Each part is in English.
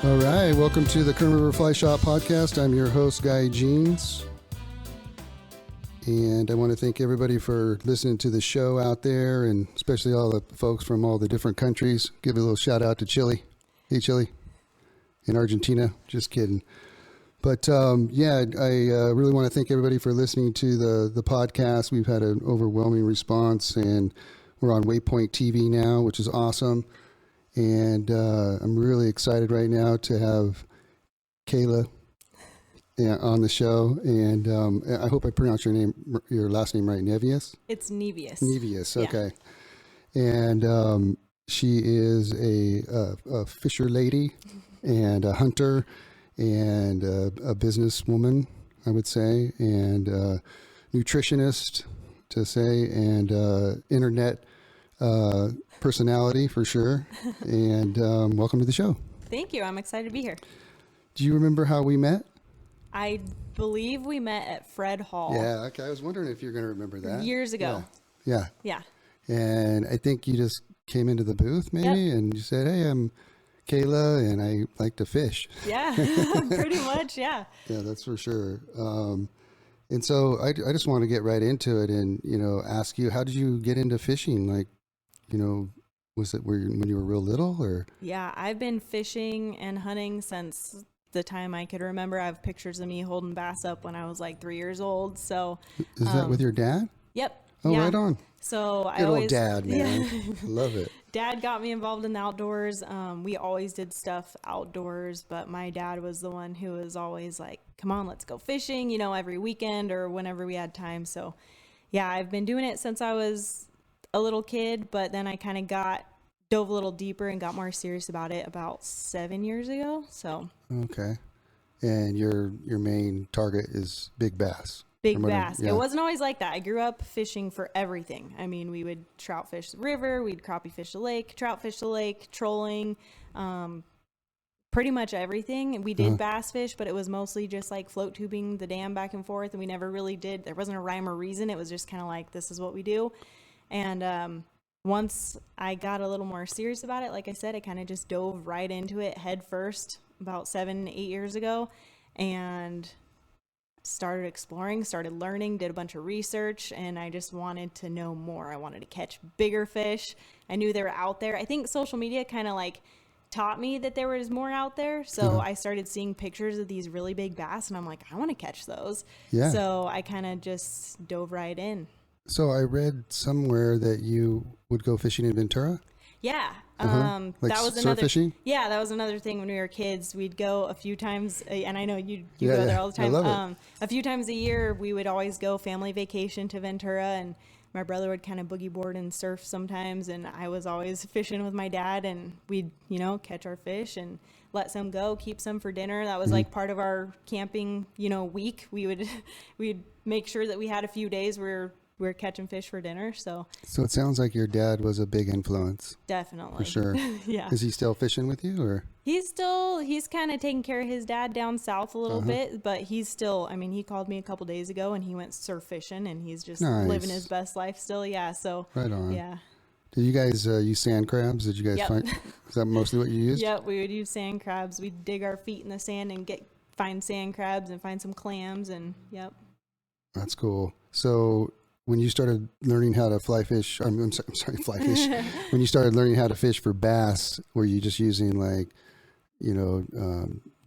All right, welcome to the Kern River Fly Shop podcast. I'm your host, Guy Jeans. And I want to thank everybody for listening to the show out there, and especially all the folks from all the different countries. Give a little shout out to Chile. Hey, Chile. In Argentina. Just kidding. But I really want to thank everybody for listening to the podcast. We've had an overwhelming response, and we're on Waypoint TV now, which is awesome. And I'm really excited right now to have Kayla on the show. And I hope I pronounced your last name right, Nevius? It's Nevius. Nevius, okay. Yeah. And she is a fisher lady and a hunter and a businesswoman, I would say, and a nutritionist, to say, and internet personality for sure. And welcome to the show. Thank you. I'm excited to be here. Do you remember how we met? I believe we met at Fred Hall. Yeah, okay. I was wondering if you're going to remember that. Years ago. Yeah. And I think you just came into the booth maybe, and you said, hey, I'm Kayla and I like to fish. Yeah, pretty much, yeah. Yeah, that's for sure. And so I just want to get right into it and, ask you, how did you get into fishing? Like, was it when you were real little or? Yeah, I've been fishing and hunting since the time I could remember. I have pictures of me holding bass up when I was like 3 years old. So is that with your dad? Yep. Oh, yeah. Right on. So Good old dad, man. Yeah. Love it. Dad got me involved in the outdoors. We always did stuff outdoors, but my dad was the one who was always like, come on, let's go fishing, every weekend or whenever we had time. So yeah, I've been doing it since I was a little kid, but then I kind of dove a little deeper and got more serious about it about 7 years ago. So okay. And your main target is big bass. Big bass. Yeah. It wasn't always like that. I grew up fishing for everything. I mean, we would trout fish the river, we'd crappie fish the lake, trout fish the lake, trolling, pretty much everything. We did bass fish, but it was mostly just like float tubing the dam back and forth, and we never really did. There wasn't a rhyme or reason. It was just kind of like, this is what we do. And once I got a little more serious about it, like I said, I kind of just dove right into it head first about 7-8 years ago, and started exploring, started learning, did a bunch of research, and I just wanted to know more. I wanted to catch bigger fish. I knew they were out there. I think social media kind of like taught me that there was more out there. So I started seeing pictures of these really big bass, and I'm like, I want to catch those. Yeah. So I kind of just dove right in. So I read somewhere that you would go fishing in Ventura? Yeah. Like that was surf fishing? Yeah, that was another thing when we were kids. We'd go a few times, and I know you go there all the time. I love it. A few times a year, we would always go family vacation to Ventura, and my brother would kind of boogie board and surf sometimes, and I was always fishing with my dad, and we'd, catch our fish and let some go, keep some for dinner. That was like part of our camping, week. We'd make sure that we had a few days where we're catching fish for dinner. So it sounds like your dad was a big influence. Definitely. For sure. Yeah. Is he still fishing with you, or? He's kind of taking care of his dad down south a little bit, but he's still, he called me a couple days ago and he went surf fishing, and he's just living his best life still. Yeah. So right on. Yeah. Did you guys use sand crabs? Did you guys find, is that mostly what you used? Yep. We would use sand crabs. We'd dig our feet in the sand and find sand crabs and find some clams, and yep. That's cool. So when you started learning how to fly fish, I'm sorry, fly fish. When you started learning how to fish for bass, were you just using like,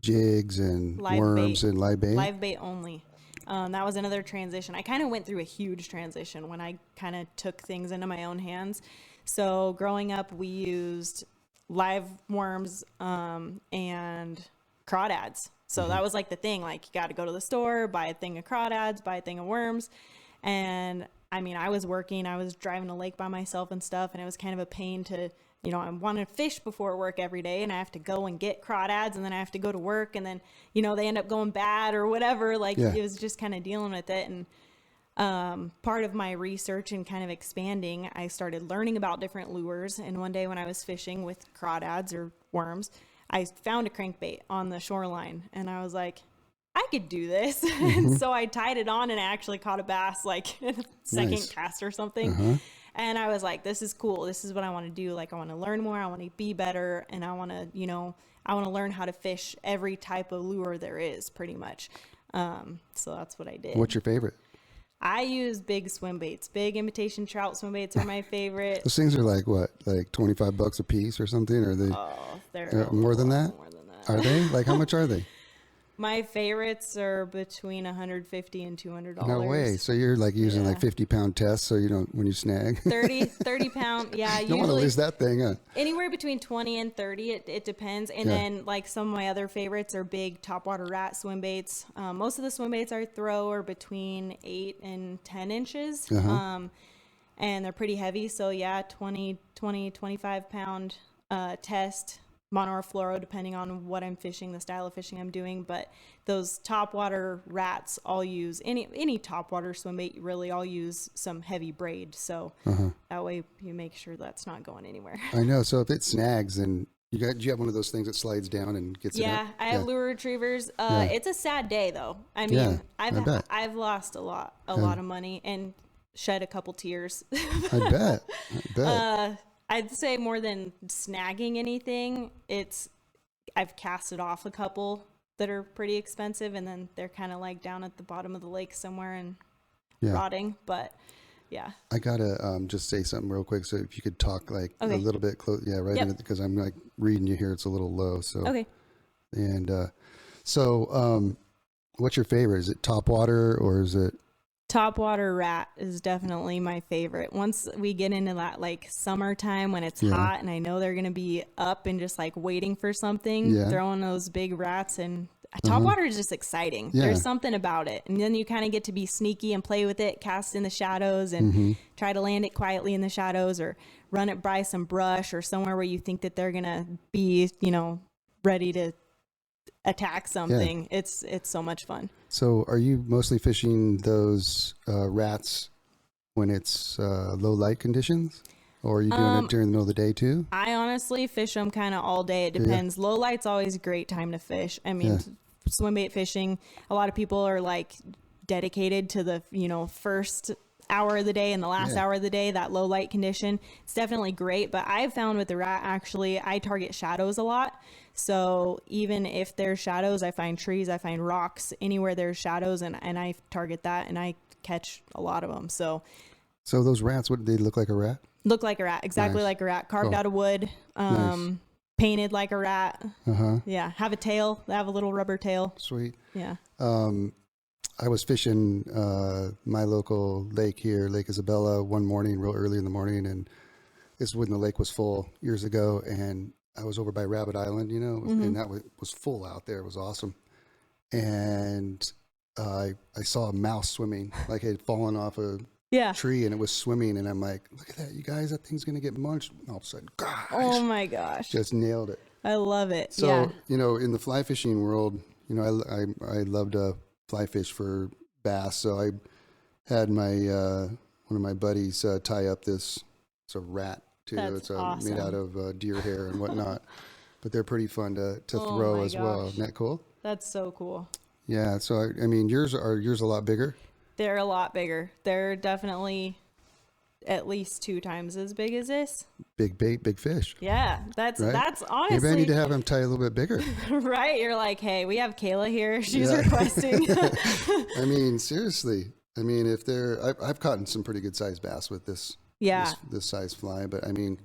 jigs and live worms bait. And live bait? Live bait only. That was another transition. I kind of went through a huge transition when I kind of took things into my own hands. So growing up, we used live worms and crawdads. So that was like the thing. Like, you got to go to the store, buy a thing of crawdads, buy a thing of worms. And I was working, I was driving a lake by myself and stuff, and it was kind of a pain to, I want to fish before work every day, and I have to go and get crawdads, and then I have to go to work, and then, they end up going bad or whatever. Like, It was just kind of dealing with it. And part of my research and kind of expanding, I started learning about different lures. And one day when I was fishing with crawdads or worms, I found a crankbait on the shoreline, and I was like, I could do this. And so I tied it on, and I actually caught a bass like in a second cast or something. And I was like, this is cool. This is what I want to do. Like, I want to learn more. I want to be better. And I want to, you know, I want to learn how to fish every type of lure there is pretty much. So that's what I did. What's your favorite? I use big swim baits. Big imitation trout swim baits are my favorite. Those things are like what, like $25 a piece or something? Or are they They're more than that? More than that. Are they? Like, how much are they? My favorites are between $150 and $200. No way. So you're like using like 50-pound tests so you don't, when you snag. 30 pound. Yeah. You don't want to lose that thing, huh? Anywhere between 20 and 30. It depends. And then like some of my other favorites are big topwater rat swim baits. Most of the swim baits I throw are between 8 and 10 inches. And they're pretty heavy. So yeah, 25 pound test. Mono or fluoro, depending on what I'm fishing, the style of fishing I'm doing. But those topwater rats, I'll use any topwater swim bait. Really, I'll use some heavy braid, so that way you make sure that's not going anywhere. I know. So if it snags, then do you have one of those things that slides down and gets it up? I have lure retrievers. It's a sad day though. I mean, I've lost a lot of money and shed a couple tears. I bet. I'd say more than snagging anything, I've casted off a couple that are pretty expensive, and then they're kind of like down at the bottom of the lake somewhere and rotting. But yeah, I gotta just say something real quick. So if you could talk like a little bit close, in it, because I'm like reading you here. It's a little low. So okay. And what's your favorite? Is it topwater or is it? Topwater rat is definitely my favorite. Once we get into that like summertime when it's hot and I know they're going to be up and just like waiting for something, throwing those big rats, and topwater is just exciting. There's something about it. And then you kind of get to be sneaky and play with it, cast in the shadows and try to land it quietly in the shadows or run it by some brush or somewhere where you think that they're going to be, you know, ready to attack something. It's so much fun. So are you mostly fishing those rats when it's low light conditions, or are you doing it during the middle of the day too? I honestly fish them kind of all day. It depends. Low light's always a great time to fish. I mean, swim bait fishing, a lot of people are like dedicated to the, you know, first hour of the day and the last hour of the day, that low light condition. It's definitely great. But I've found with the rat, actually, I target shadows a lot. So even if there's shadows, I find trees, I find rocks, anywhere there's shadows, and I target that, and I catch a lot of them. So those rats, what, they look like a rat? Look like a rat, exactly like a rat, carved out of wood, painted like a rat. Yeah, have a tail, they have a little rubber tail. Sweet. Yeah. I was fishing my local lake here, Lake Isabella, one morning, real early in the morning, and this is when the lake was full years ago, and I was over by Rabbit Island, you know, and that was full out there. It was awesome. And I saw a mouse swimming, like it had fallen off a tree and it was swimming. And I'm like, look at that, you guys, that thing's going to get munched. And all of a sudden, gosh. Oh my gosh. Just nailed it. I love it. So, you know, in the fly fishing world, you know, I love to fly fish for bass. So I had my, one of my buddies tie up it's a rat. That's it's awesome. Made out of deer hair and whatnot, but they're pretty fun to throw as well. Isn't that cool? That's so cool. Yeah. So I mean, yours a lot bigger? They're a lot bigger. They're definitely at least 2 times as big as this. Big bait, big fish. Yeah, that's honestly. Maybe I need to have them tie a little bit bigger. Right? You're like, hey, we have Kayla here. She's requesting. I mean, seriously. I mean, if I've caught some pretty good sized bass with this. Yeah. This size fly, but I mean,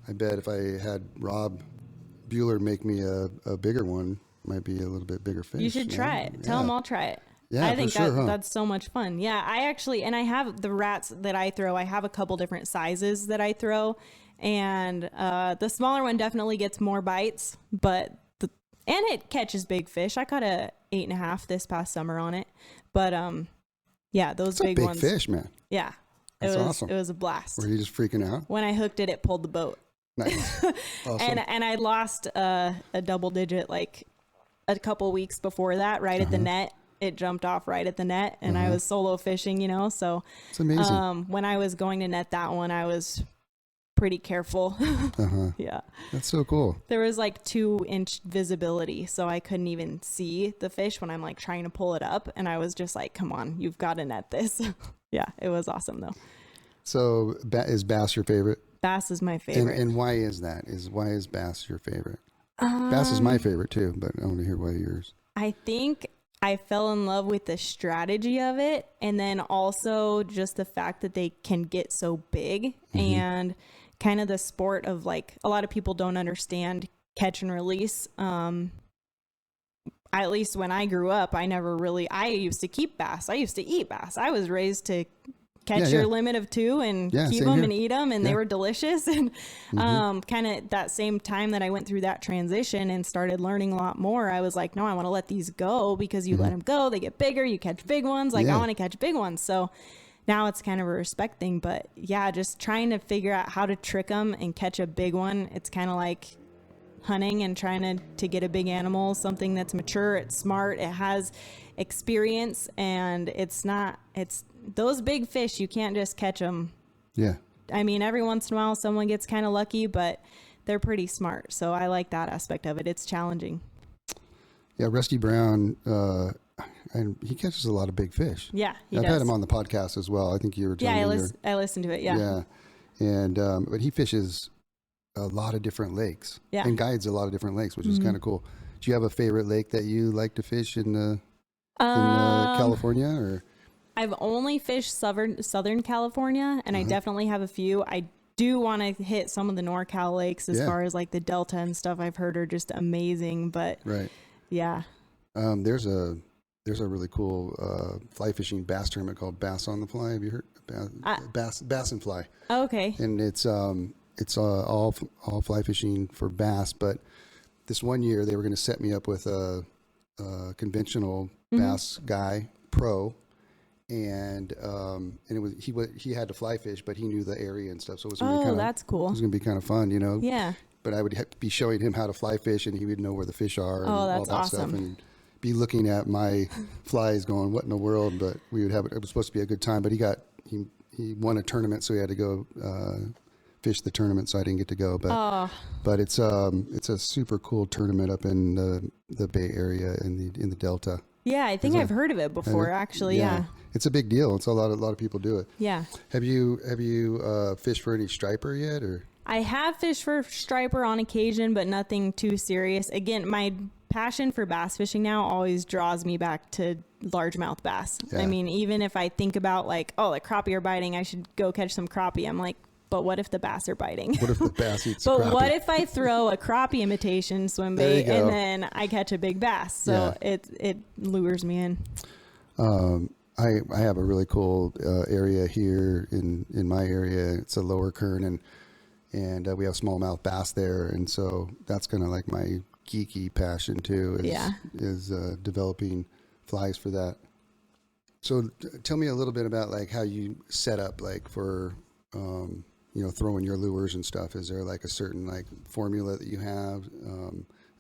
I bet if I had Rob Bueller make me a bigger one, might be a little bit bigger fish. You should try it. Tell him I'll try it. Yeah, I think for sure, that's so much fun. Yeah, I actually, and I have the rats that I throw. I have a couple different sizes that I throw, and the smaller one definitely gets more bites, and it catches big fish. I caught a 8.5 this past summer on it, but those big ones. Big fish, man. Yeah. That's awesome. It was a blast. Were you just freaking out? When I hooked it, it pulled the boat. Nice. Awesome. And I lost a double digit like a couple weeks before that, right at the net. It jumped off right at the net, and I was solo fishing, you know. So it's amazing. When I was going to net that one, I was pretty careful. Yeah. That's so cool. There was like 2-inch visibility, so I couldn't even see the fish when I'm like trying to pull it up, and I was just like, come on, you've got to net this. Yeah, it was awesome though. So is bass your favorite? Bass is my favorite. And why is that? Why is bass your favorite? Bass is my favorite too, but I want to hear why yours. I think I fell in love with the strategy of it, and then also just the fact that they can get so big, and kind of the sport of like, a lot of people don't understand catch and release. At least when I grew up, I used to keep bass. I used to eat bass. I was raised to catch your limit of 2 and keep them and eat them, and they were delicious. And kind of that same time that I went through that transition and started learning a lot more, I was like, no, I want to let these go, because you let them go, they get bigger, you catch big ones. Like I want to catch big ones. So now it's kind of a respect thing, but yeah, just trying to figure out how to trick them and catch a big one. It's kind of like hunting and trying to get a big animal, something that's mature, it's smart, it has experience, and it's those big fish, you can't just catch them. Yeah. I mean, every once in a while someone gets kind of lucky, but they're pretty smart. So I like that aspect of it. It's challenging. Yeah. Rusty Brown, and he catches a lot of big fish. Yeah. I've had him on the podcast as well. I think you were telling me. Yeah, I listened to it. Yeah. Yeah. And, but he fishes a lot of different lakes and guides a lot of different lakes, which is kind of cool. Do you have a favorite lake that you like to fish in California, or? I've only fished Southern California, and I definitely have a few. I do want to hit some of the NorCal lakes as far as like the Delta and stuff. I've heard are just amazing, but yeah. There's a really cool fly fishing bass tournament called Bass on the Fly. Have you heard? Bass and Fly. Okay. And it's all fly fishing for bass, but this one year they were going to set me up with a conventional bass guy, pro. And it was he had to fly fish, but he knew the area and stuff, so it was gonna be that's cool. It was gonna be kind of fun, you know. Yeah. But I would be showing him how to fly fish, and he would know where the fish are and all that awesome. stuff, and be looking at my flies, going, "What in the world?" But we would have it. It was supposed to be a good time, but he won a tournament, so he had to go fish the tournament, so I didn't get to go. But it's a super cool tournament up in the Bay Area in the Delta. Yeah, I think I've heard of it before, actually. Yeah. It's a big deal. It's a lot of people do it. Yeah. Have you fished for any striper yet, or? I have fished for striper on occasion, but nothing too serious. Again, my passion for bass fishing now always draws me back to largemouth bass. Yeah. I mean, even if I think about like, oh, the crappie are biting, I should go catch some crappie. I'm like, but what if the bass are biting? What if the bass eats But crappie? what if I throw a crappie imitation swim bait and then I catch a big bass? So it lures me in. I have a really cool area here in my area. It's a lower Kern, and we have smallmouth bass there, and so that's kind of like my geeky passion too. Is developing flies for that. So tell me a little bit about like how you set up like for throwing your lures and stuff. Is there like a certain like formula that you have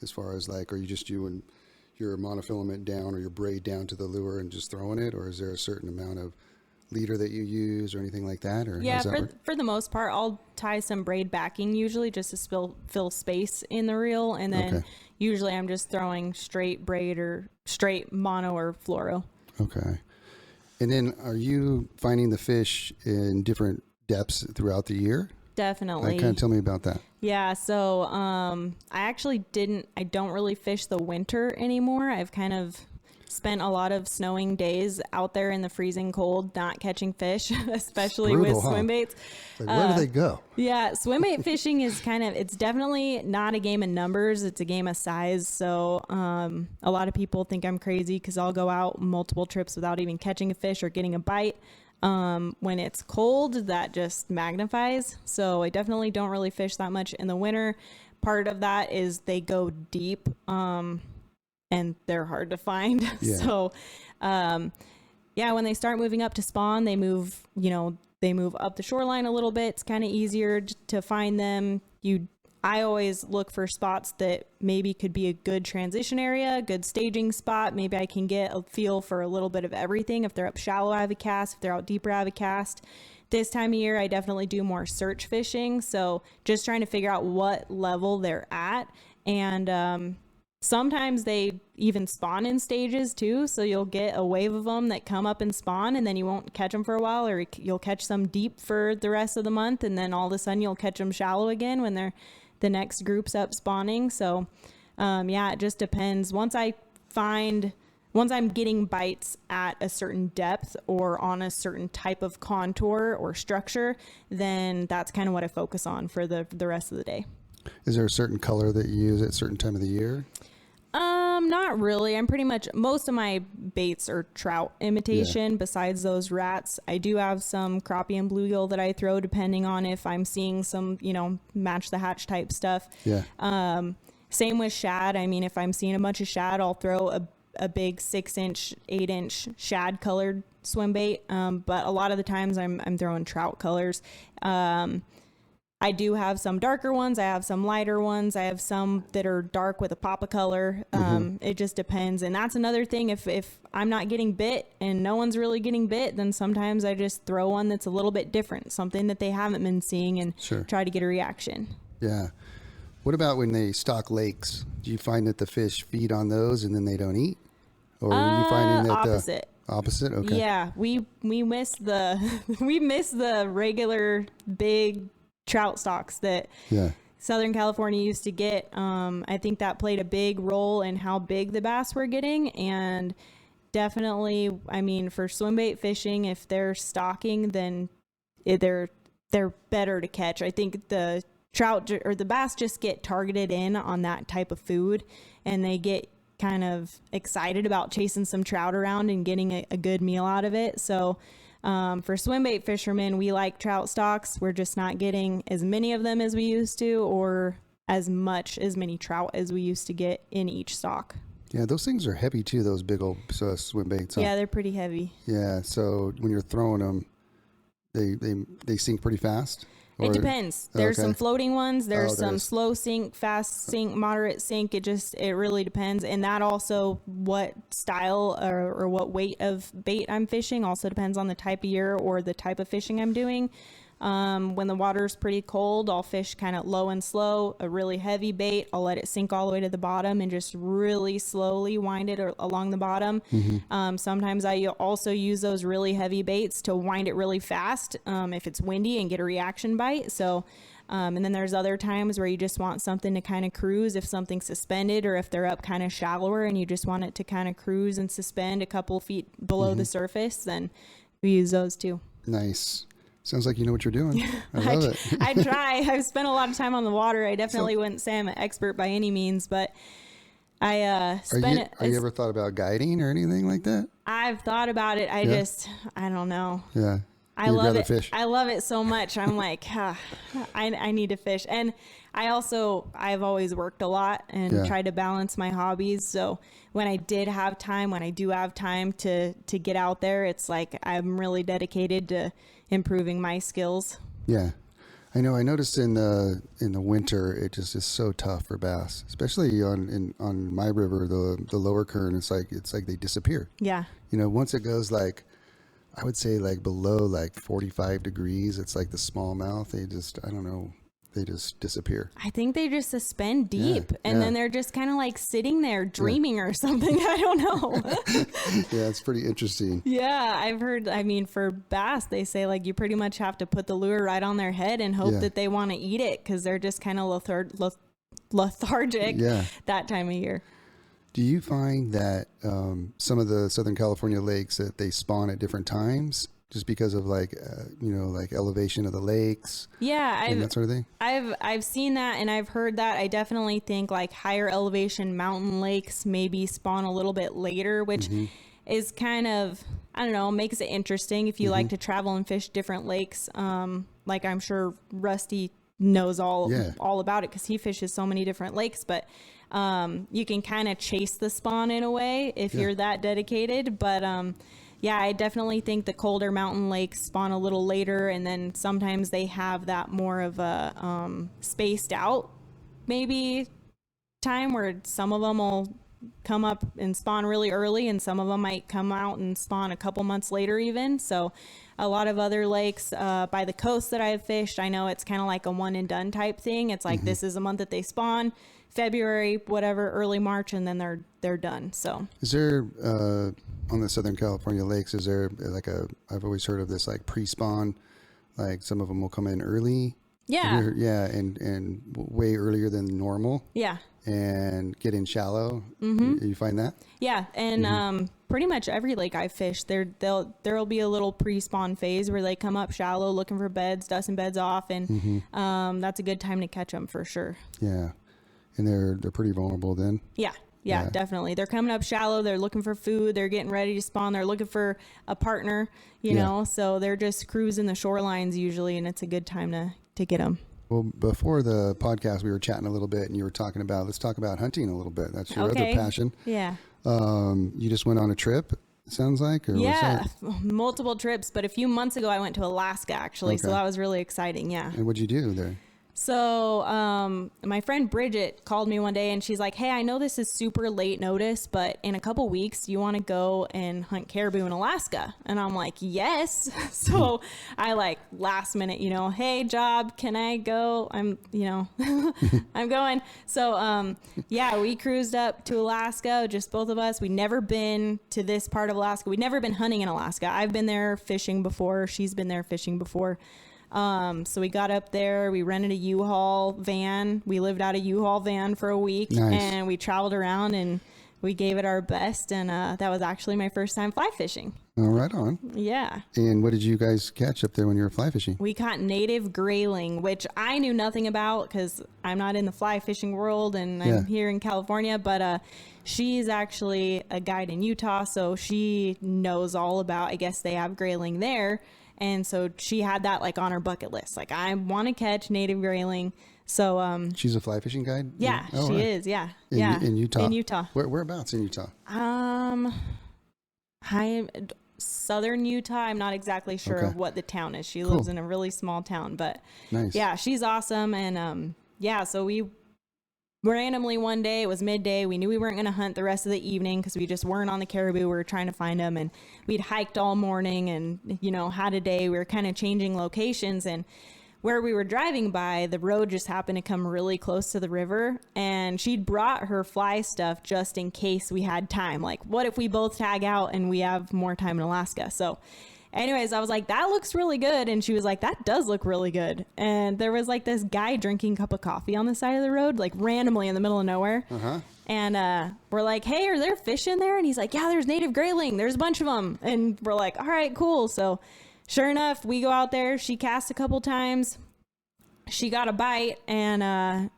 as far as like, are you just doing your monofilament down or your braid down to the lure and just throwing it, or is there a certain amount of leader that you use or anything like that? Or for the most part, I'll tie some braid backing usually just to fill space in the reel, and then usually I'm just throwing straight braid or straight mono or fluoro. Okay. And then are you finding the fish in different depths throughout the year? Definitely. Kind of tell me about that. Yeah. So, I don't really fish the winter anymore. I've kind of spent a lot of snowing days out there in the freezing cold, not catching fish, especially with swim baits. Like, where do they go? Yeah. Swim bait fishing is it's definitely not a game of numbers. It's a game of size. So, a lot of people think I'm crazy because I'll go out multiple trips without even catching a fish or getting a bite. When it's cold, that just magnifies. So I definitely don't really fish that much in the winter. Part of that is they go deep, and they're hard to find. Yeah. So, when they start moving up to spawn, they move up the shoreline a little bit. It's kind of easier to find them. I always look for spots that maybe could be a good transition area, a good staging spot. Maybe I can get a feel for a little bit of everything. If they're up shallow, I have a cast. If they're out deeper, I have a cast. This time of year, I definitely do more search fishing. So just trying to figure out what level they're at. And Sometimes they even spawn in stages too. So you'll get a wave of them that come up and spawn, and then you won't catch them for a while, or you'll catch some deep for the rest of the month. And then all of a sudden you'll catch them shallow again when the next group's up spawning. So, yeah, it just depends. Once I'm getting bites at a certain depth or on a certain type of contour or structure, then that's kind of what I focus on for the rest of the day. Is there a certain color that you use at a certain time of the year? Not really. I'm pretty much, most of my baits are trout imitation besides those rats. I do have some crappie and bluegill that I throw depending on if I'm seeing some, match the hatch type stuff. Yeah. Same with shad. I mean, if I'm seeing a bunch of shad, I'll throw a big 6-inch, 8-inch shad colored swim bait. But a lot of the times I'm throwing trout colors. I do have some darker ones. I have some lighter ones. I have some that are dark with a pop of color. It just depends. And that's another thing. If I'm not getting bit and no one's really getting bit, then sometimes I just throw one that's a little bit different, something that they haven't been seeing, and try to get a reaction. Yeah. What about when they stock lakes? Do you find that the fish feed on those and then they don't eat? Or are you finding that opposite? Opposite? Okay. Yeah, we miss the regular big trout stocks that Southern California used to get. I think that played a big role in how big the bass were getting, and definitely, I mean, for swimbait fishing, if they're stocking, then they're better to catch. I think the trout or the bass just get targeted in on that type of food, and they get kind of excited about chasing some trout around and getting a good meal out of it. So for swimbait fishermen, we like trout stocks. We're just not getting as many of them as we used to, or as many trout as we used to get in each stock. Yeah, those things are heavy too, those big old swim baits. Huh? Yeah, they're pretty heavy. Yeah, so when you're throwing them, they sink pretty fast? It depends. There's some floating ones. There's some slow sink, fast sink, moderate sink. It really depends. And that also, what style or what weight of bait I'm fishing also depends on the type of year or the type of fishing I'm doing. When the water's pretty cold, I'll fish kind of low and slow, a really heavy bait. I'll let it sink all the way to the bottom and just really slowly wind it along the bottom. Sometimes I also use those really heavy baits to wind it really fast if it's windy and get a reaction bite. So, and then there's other times where you just want something to kind of cruise if something's suspended, or if they're up kind of shallower and you just want it to kind of cruise and suspend a couple feet below the surface, then we use those too. Nice. Sounds like you know what you're doing. I love it. I try. I've spent a lot of time on the water. I definitely wouldn't say I'm an expert by any means, but I Are you ever thought about guiding or anything like that? I've thought about it. I don't know. Yeah. I love it. Fish. I love it so much. I'm like, I need to fish. And I've always worked a lot and tried to balance my hobbies. So when I do have time to get out there, it's like I'm really dedicated to improving my skills. Yeah. I know. I noticed in the winter, it just is so tough for bass, especially on my river, the lower current. It's like they disappear. Yeah. Once it goes I would say below 45 degrees, it's like the smallmouth. They just disappear. I think they just suspend deep, and then they're just kind of sitting there dreaming or something. I don't know. Yeah, it's pretty interesting. Yeah, I've heard, for bass, they say you pretty much have to put the lure right on their head and hope that they want to eat it, because they're just kind of lethargic that time of year. Do you find that some of the Southern California lakes that they spawn at different times just because of elevation of the lakes? Yeah, and that sort of thing. I've seen that, and I've heard that. I definitely think higher elevation mountain lakes maybe spawn a little bit later, which is kind of, I don't know, makes it interesting if you like to travel and fish different lakes. I'm sure Rusty knows all about it because he fishes so many different lakes, but you can kind of chase the spawn in a way if you're that dedicated. But I definitely think the colder mountain lakes spawn a little later, and then sometimes they have that more of a spaced out maybe time where some of them will come up and spawn really early, and some of them might come out and spawn a couple months later even. So a lot of other lakes by the coast that I've fished, I know it's kind of like a one and done type thing. It's like this is a month that they spawn, February, whatever, early March, and then they're done. So is there on the Southern California lakes, is there like I've always heard of this like pre-spawn, like some of them will come in early. Yeah. Yeah, and way earlier than normal. Yeah. And get in shallow. You find that? Yeah, and pretty much every lake I fish, there'll be a little pre-spawn phase where they come up shallow looking for beds, dusting beds off, and that's a good time to catch them for sure. Yeah, and they're pretty vulnerable then. Yeah, definitely. They're coming up shallow. They're looking for food. They're getting ready to spawn. They're looking for a partner, you know, so they're just cruising the shorelines usually, and it's a good time to get them. Well, before the podcast, we were chatting a little bit, and you were talking about, let's talk about hunting a little bit. That's your other passion. Yeah. You just went on a trip, it sounds like? Or yeah, multiple trips. But a few months ago, I went to Alaska, actually. Okay. So that was really exciting. Yeah. And what'd you do there? So my friend Bridget called me one day and she's like, hey, I know this is super late notice, but in a couple weeks, you want to go and hunt caribou in Alaska? And I'm like, yes. So I like last minute, you know, hey, job, can I go? I'm going. So yeah, we cruised up to Alaska, just both of us. We'd never been to this part of Alaska. We'd never been hunting in Alaska. I've been there fishing before. She's been there fishing before. So we got up there, we rented a U-Haul van. We lived out a U-Haul van for a week. Nice. And we traveled around and we gave it our best. And, that was actually my first time fly fishing. Oh, right on. Yeah. And what did you guys catch up there when you were fly fishing? We caught native grayling, which I knew nothing about because I'm not in the fly fishing world and I'm here in California, but, she's actually a guide in Utah. So she knows all about, I guess they have grayling there. And so she had that like on her bucket list. Like, I want to catch native grayling. So, she's a fly fishing guide? Yeah, she is. Yeah. In Utah. In Utah. Whereabouts in Utah? Southern Utah. I'm not exactly sure of what the town is. She lives in a really small town, but nice. Yeah, she's awesome. And, so we randomly one day, it was midday, we knew we weren't going to hunt the rest of the evening because we just weren't on the caribou. We were trying to find them, and we'd hiked all morning and, you know, had a day. We were kind of changing locations, and where we were driving by, the road just happened to come really close to the river, and she'd brought her fly stuff just in case we had time. Like, what if we both tag out and we have more time in Alaska? So anyways, I was like, that looks really good. And she was like, that does look really good. And there was like this guy drinking a cup of coffee on the side of the road, like randomly in the middle of nowhere. And we're like, hey, are there fish in there? And he's like, yeah, there's native grayling. There's a bunch of them. And we're like, all right, cool. So sure enough, we go out there. She cast a couple times. She got a bite. And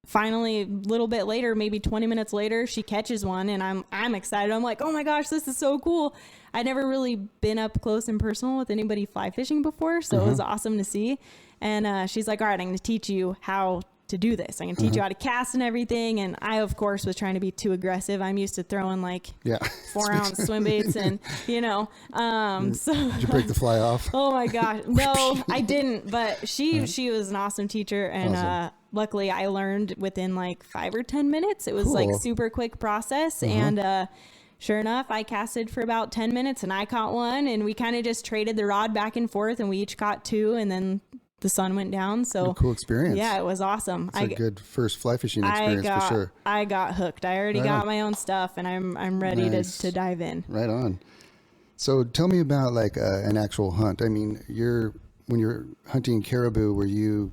finally, a little bit later, maybe 20 minutes later, she catches one. And I'm excited. I'm like, oh my gosh, this is so cool. I'd never really been up close and personal with anybody fly fishing before, so it was awesome to see. And she's like, all right, I'm going to teach you how to do this. I'm going to teach you how to cast and everything. And I, of course, was trying to be too aggressive. I'm used to throwing like 4-ounce swim baits and, you know. So did you break the fly off? Oh, my gosh. No, I didn't. But she was an awesome teacher. And luckily, I learned within like 5 or 10 minutes. It was like super quick process. And sure enough, I casted for about 10 minutes and I caught one, and we kind of just traded the rod back and forth, and we each caught 2, and then the sun went down. So cool experience. Yeah, it was awesome. It's a good first fly fishing experience for sure. I got hooked. I already got my own stuff, and I'm ready to dive in. Right on. So tell me about like an actual hunt. I mean, when you're hunting caribou, were you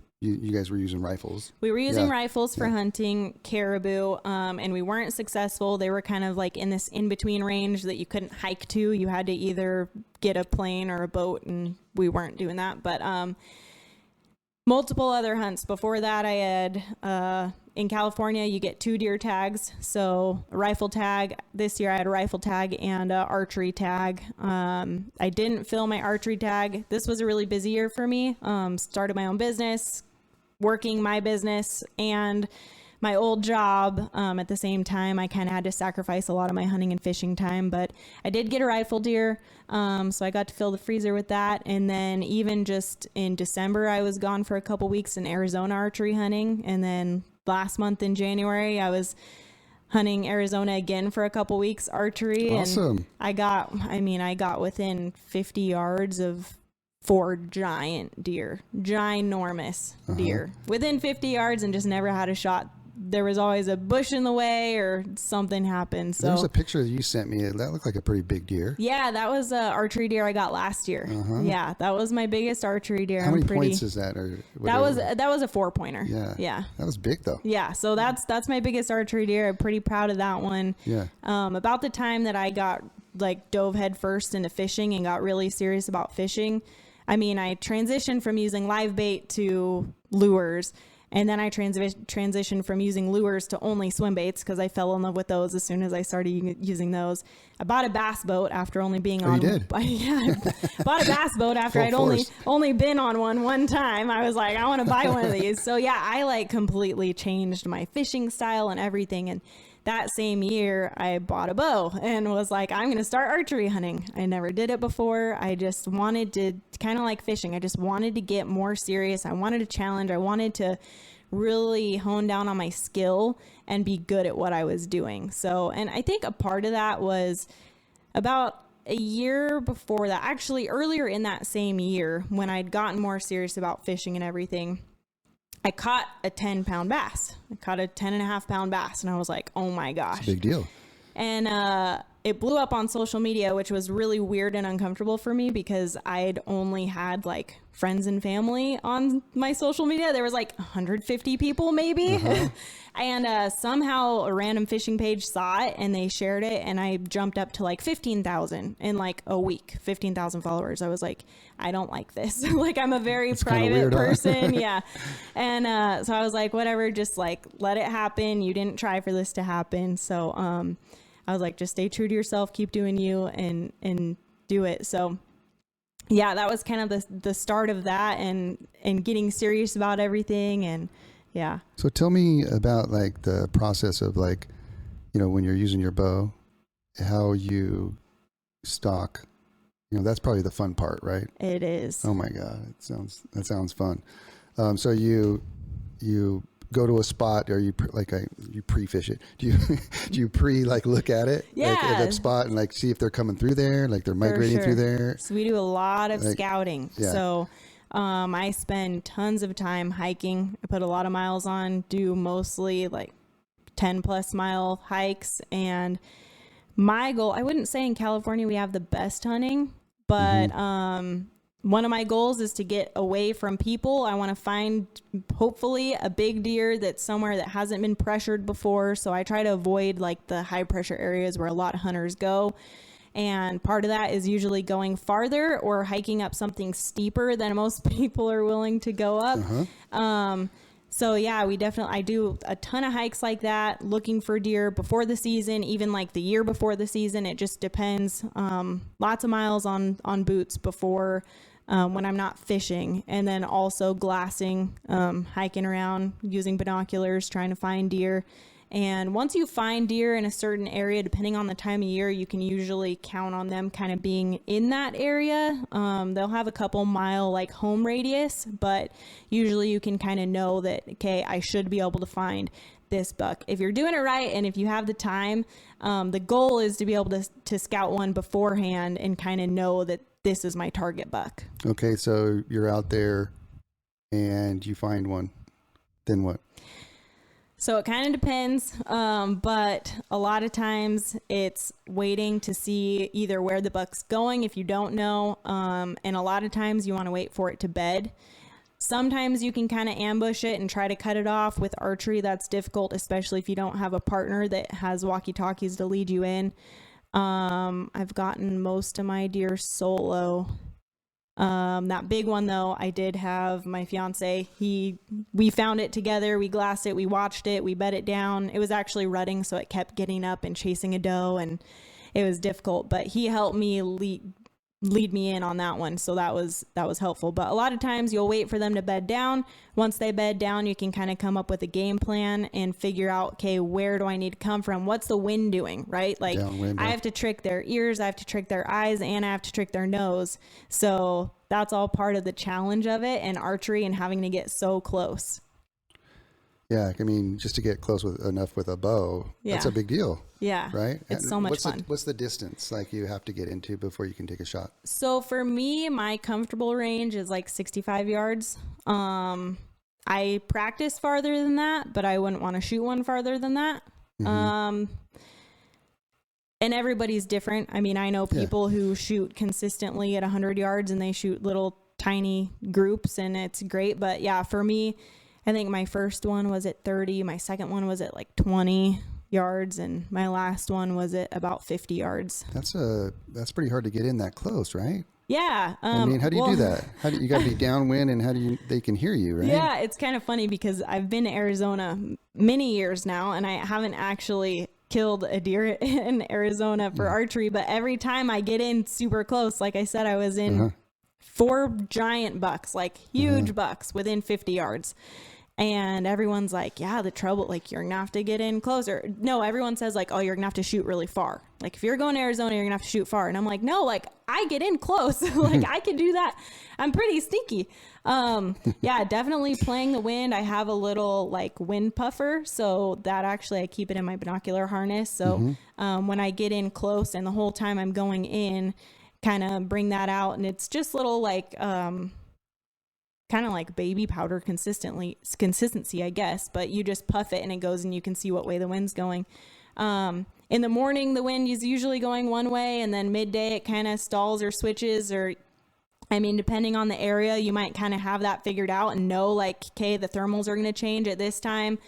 guys were using rifles? We were using rifles for hunting caribou, and we weren't successful. They were kind of like in this in-between range that you couldn't hike to. You had to either get a plane or a boat, and we weren't doing that. But multiple other hunts. Before that, I had, in California, you get 2 deer tags. So a rifle tag. This year I had a rifle tag and a archery tag. I didn't fill my archery tag. This was a really busy year for me. Started my own business, working my business and my old job. At the same time, I kind of had to sacrifice a lot of my hunting and fishing time, but I did get a rifle deer. So I got to fill the freezer with that. And then even just in December, I was gone for a couple weeks in Arizona archery hunting. And then last month in January, I was hunting Arizona again for a couple weeks, archery. Awesome. And I got within 50 yards of 4 giant deer, ginormous deer within 50 yards, and just never had a shot. There was always a bush in the way or something happened. So there's a picture that you sent me. That looked like a pretty big deer. yeah, that was a archery deer I got last year. Yeah, that was my biggest archery deer. How many points is that? Or that was a 4-pointer. Yeah. That was big though. Yeah, so that's my biggest archery deer. I'm pretty proud of that one. Yeah. About the time that I got dove head first into fishing and got really serious about fishing, I transitioned from using live bait to lures. And then I transitioned from using lures to only swim baits because I fell in love with those as soon as I started using those. I bought a bass boat after only being on. You did? Yeah, I bought a bass boat after I'd only been on one time. I was like, I want to buy one of these. So yeah, I completely changed my fishing style and everything. And that same year, I bought a bow and was like, I'm going to start archery hunting. I never did it before. I just wanted to, kind of like fishing, I just wanted to get more serious. I wanted a challenge. I wanted to really hone down on my skill and be good at what I was doing. So, and I think a part of that was about a year before that, actually earlier in that same year, when I'd gotten more serious about fishing and everything, I caught a 10-pound bass. I caught a 10.5-pound bass, and I was like, oh my gosh. It's a big deal. And it blew up on social media, which was really weird and uncomfortable for me because I'd only had friends and family on my social media. There was 150 people maybe. And somehow a random fishing page saw it and they shared it, and I jumped up to 15,000 in a week, 15,000 followers. I was like, I don't like this. I'm a very private person. Yeah. And so I was like, whatever, just let it happen. You didn't try for this to happen. So I was like, just stay true to yourself, keep doing you, and do it. So yeah, that was kind of the start of that, and getting serious about everything. And yeah. So tell me about the process of when you're using your bow, how you stalk. That's probably the fun part, right? It is. Oh my God. That sounds fun. So you go to a spot, or you pre-fish it. Do you look at it? Yeah. At that spot and see if they're coming through there, they're migrating through there. So we do a lot of scouting. Yeah. So I spend tons of time hiking. I put a lot of miles on, do mostly 10+ mile hikes. And my goal, I wouldn't say in California we have the best hunting, but one of my goals is to get away from people. I want to find, hopefully, a big deer that's somewhere that hasn't been pressured before. So I try to avoid the high pressure areas where a lot of hunters go. And part of that is usually going farther or hiking up something steeper than most people are willing to go up. So yeah, I do a ton of hikes like that, looking for deer before the season, even the year before the season. It just depends. Lots of miles on boots before when I'm not fishing, and then also glassing, hiking around, using binoculars, trying to find deer. And once you find deer in a certain area, depending on the time of year, you can usually count on them kind of being in that area. They'll have a couple mile home radius, but usually you can kind of know that, okay, I should be able to find this buck. If you're doing it right and if you have the time, the goal is to be able to scout one beforehand and kind of know that this is my target buck. Okay, so you're out there and you find one. Then what? So it kind of depends, but a lot of times it's waiting to see either where the buck's going if you don't know, and a lot of times you want to wait for it to bed. Sometimes you can kind of ambush it and try to cut it off. With archery, that's difficult, especially if you don't have a partner that has walkie-talkies to lead you in. I've gotten most of my deer solo. That big one though, I did have my fiance, we found it together, we glassed it, we watched it, we bed it down. It was actually rutting, so it kept getting up and chasing a doe, and it was difficult, but he helped me lead me in on that one. So that was helpful. But a lot of times you'll wait for them to bed down. Once they bed down, you can kind of come up with a game plan and figure out, okay, where do I need to come from? What's the wind doing, right? I have to trick their ears, I have to trick their eyes, and I have to trick their nose. So that's all part of the challenge of it and archery and having to get so close. Yeah, I mean, just to get close enough with a bow, that's a big deal. Yeah. Right? It's so much fun. What's the distance like you have to get into before you can take a shot? So for me, my comfortable range is like 65 yards. I practice farther than that, but I wouldn't want to shoot one farther than that. And everybody's different. I mean, I know people who shoot consistently at 100 yards and they shoot little tiny groups and it's great. But yeah, for me, I think my first one was at 30. My second one was at like 20 yards. And my last one was at about 50 yards. That's pretty hard to get in that close, right? Yeah. I mean, how do you do that? You got to be downwind, and they can hear you, right? Yeah, it's kind of funny because I've been to Arizona many years now, and I haven't actually killed a deer in Arizona for archery, but every time I get in super close, like I said, I was in 4 giant bucks, like huge bucks within 50 yards. And everyone's like, yeah, the trouble, like you're gonna have to get in closer. No, everyone says like, oh, you're gonna have to shoot really far. Like if you're going to Arizona, you're gonna have to shoot far. And I'm like, no, like I get in close. Like I can do that. I'm pretty sneaky. Yeah, definitely playing the wind. I have a little like wind puffer. So that actually, I keep it in my binocular harness. So when I get in close and the whole time I'm going in, kind of bring that out. And it's just little like, kind of like baby powder consistency, I guess, but you just puff it and it goes and you can see what way the wind's going. In the morning, the wind is usually going one way, and then midday it kind of stalls or switches, or I mean, depending on the area, you might kind of have that figured out and know like, okay, the thermals are going to change at this time,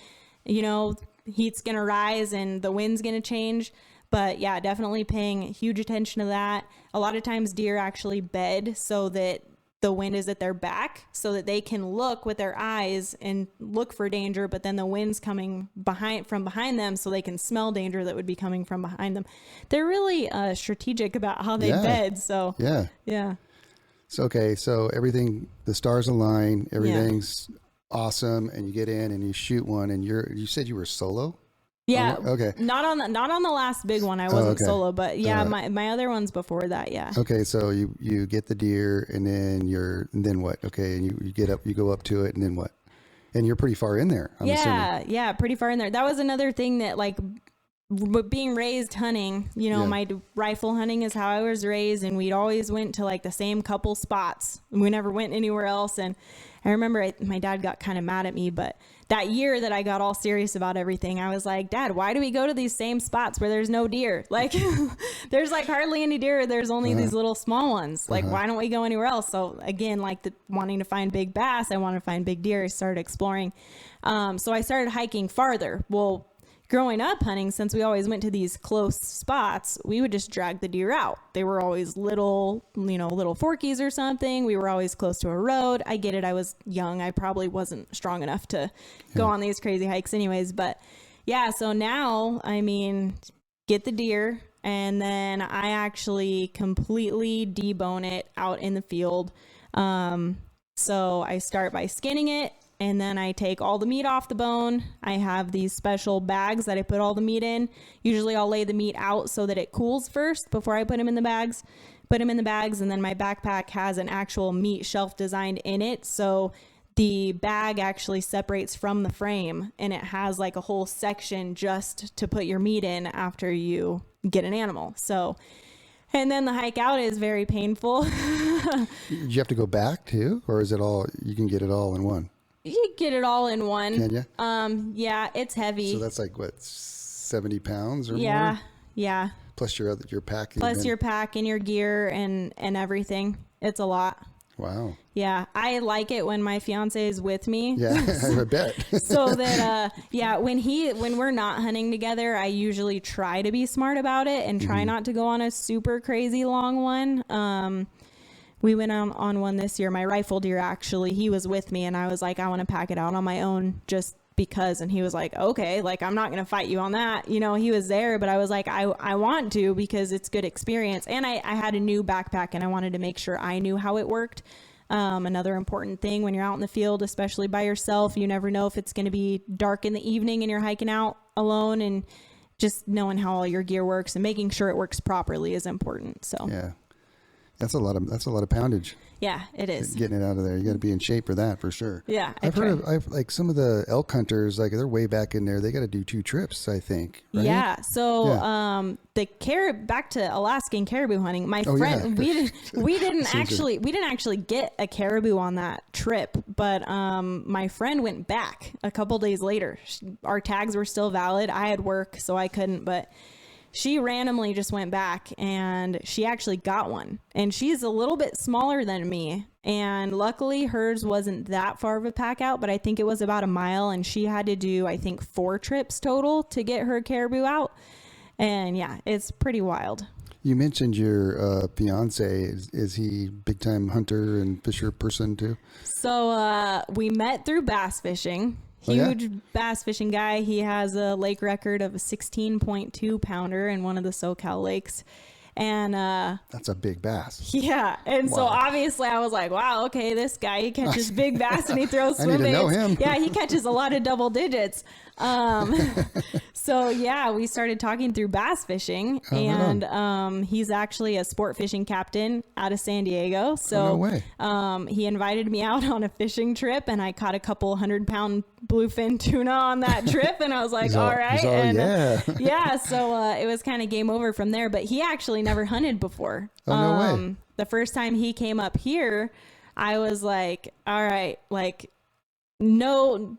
you know, heat's going to rise and the wind's going to change. But yeah, definitely paying huge attention to that. A lot of times deer actually bed so that the wind is at their back so that they can look with their eyes and look for danger, but then the wind's coming from behind them so they can smell danger that would be coming from behind them. They're really strategic about how they bed. So yeah. So, okay. So everything, the stars align, everything's awesome. And you get in and you shoot one, and you said you were solo? Yeah. Okay. Not on the last big one. I wasn't solo, but yeah, my other ones before that. Yeah. Okay. So you get the deer, and then what? Okay. And you go up to it, and then what? And you're pretty far in there. I'm assuming. Yeah. Pretty far in there. That was another thing that like being raised hunting, you know, my rifle hunting is how I was raised, and we'd always went to like the same couple spots. We never went anywhere else. And I remember my dad got kind of mad at me, but that year that I got all serious about everything, I was like, Dad, why do we go to these same spots where there's no deer? Like there's like hardly any deer. There's only these little small ones. Like, why don't we go anywhere else? So again, like wanting to find big bass, I want to find big deer. I started exploring. So I started hiking farther. Well, growing up hunting, since we always went to these close spots, we would just drag the deer out. They were always little forkies or something. We were always close to a road. I get it. I was young. I probably wasn't strong enough to go on these crazy hikes anyways. But yeah, so now, I mean, get the deer, and then I actually completely debone it out in the field. So I start by skinning it, and then I take all the meat off the bone. I have these special bags that I put all the meat in. Usually I'll lay the meat out so that it cools first before I put them in the bags. And then my backpack has an actual meat shelf designed in it. So the bag actually separates from the frame, and it has like a whole section just to put your meat in after you get an animal. So, and then the hike out is very painful. Do you have to go back too? Or is it all, you can get it all in one? You get it all in one. Can you? Yeah, it's heavy. So that's like what, 70 pounds or more? Yeah. Plus your pack. Your pack and your gear and everything. It's a lot. Wow. Yeah, I like it when my fiance is with me. Yeah, I bet. So that when we're not hunting together, I usually try to be smart about it and try not to go on a super crazy long one. We went on one this year. My rifle deer, actually, he was with me, and I was like, I want to pack it out on my own just because. And he was like, okay, like, I'm not going to fight you on that. You know, he was there, but I was like, I want to, because it's good experience. And I had a new backpack, and I wanted to make sure I knew how it worked. Another important thing when you're out in the field, especially by yourself, you never know if it's going to be dark in the evening and you're hiking out alone, and just knowing how all your gear works and making sure it works properly is important. So yeah. That's a lot of poundage. Yeah, it is. Getting it out of there. You got to be in shape for that, for sure. Yeah. I've like some of the elk hunters, like they're way back in there. They got to do 2 trips, I think. Right? Yeah. So, back to Alaskan caribou hunting, my friend, we didn't actually get a caribou on that trip, but, my friend went back a couple days later. Our tags were still valid. I had work, so I couldn't, but she randomly just went back and she actually got one, and she's a little bit smaller than me. And luckily hers wasn't that far of a pack out, but I think it was about a mile, and she had to do, I think 4 trips total to get her caribou out. And yeah, it's pretty wild. You mentioned your fiance. Is he big time hunter and fisher person too? So we met through bass fishing. Huge bass fishing guy. He has a lake record of a 16.2 pounder in one of the SoCal lakes. And that's a big bass. Yeah. And so obviously I was like, wow, okay, this guy, he catches big bass and he throws swim baits. I need to know him. Yeah, he catches a lot of double digits. So yeah, we started talking through bass fishing, and he's actually a sport fishing captain out of San Diego. So no way. He invited me out on a fishing trip, and I caught a couple 100-pound bluefin tuna on that trip, and I was like, all right. So it was kind of game over from there, but he actually never hunted before. No way. The first time he came up here, I was like, all right, like, no,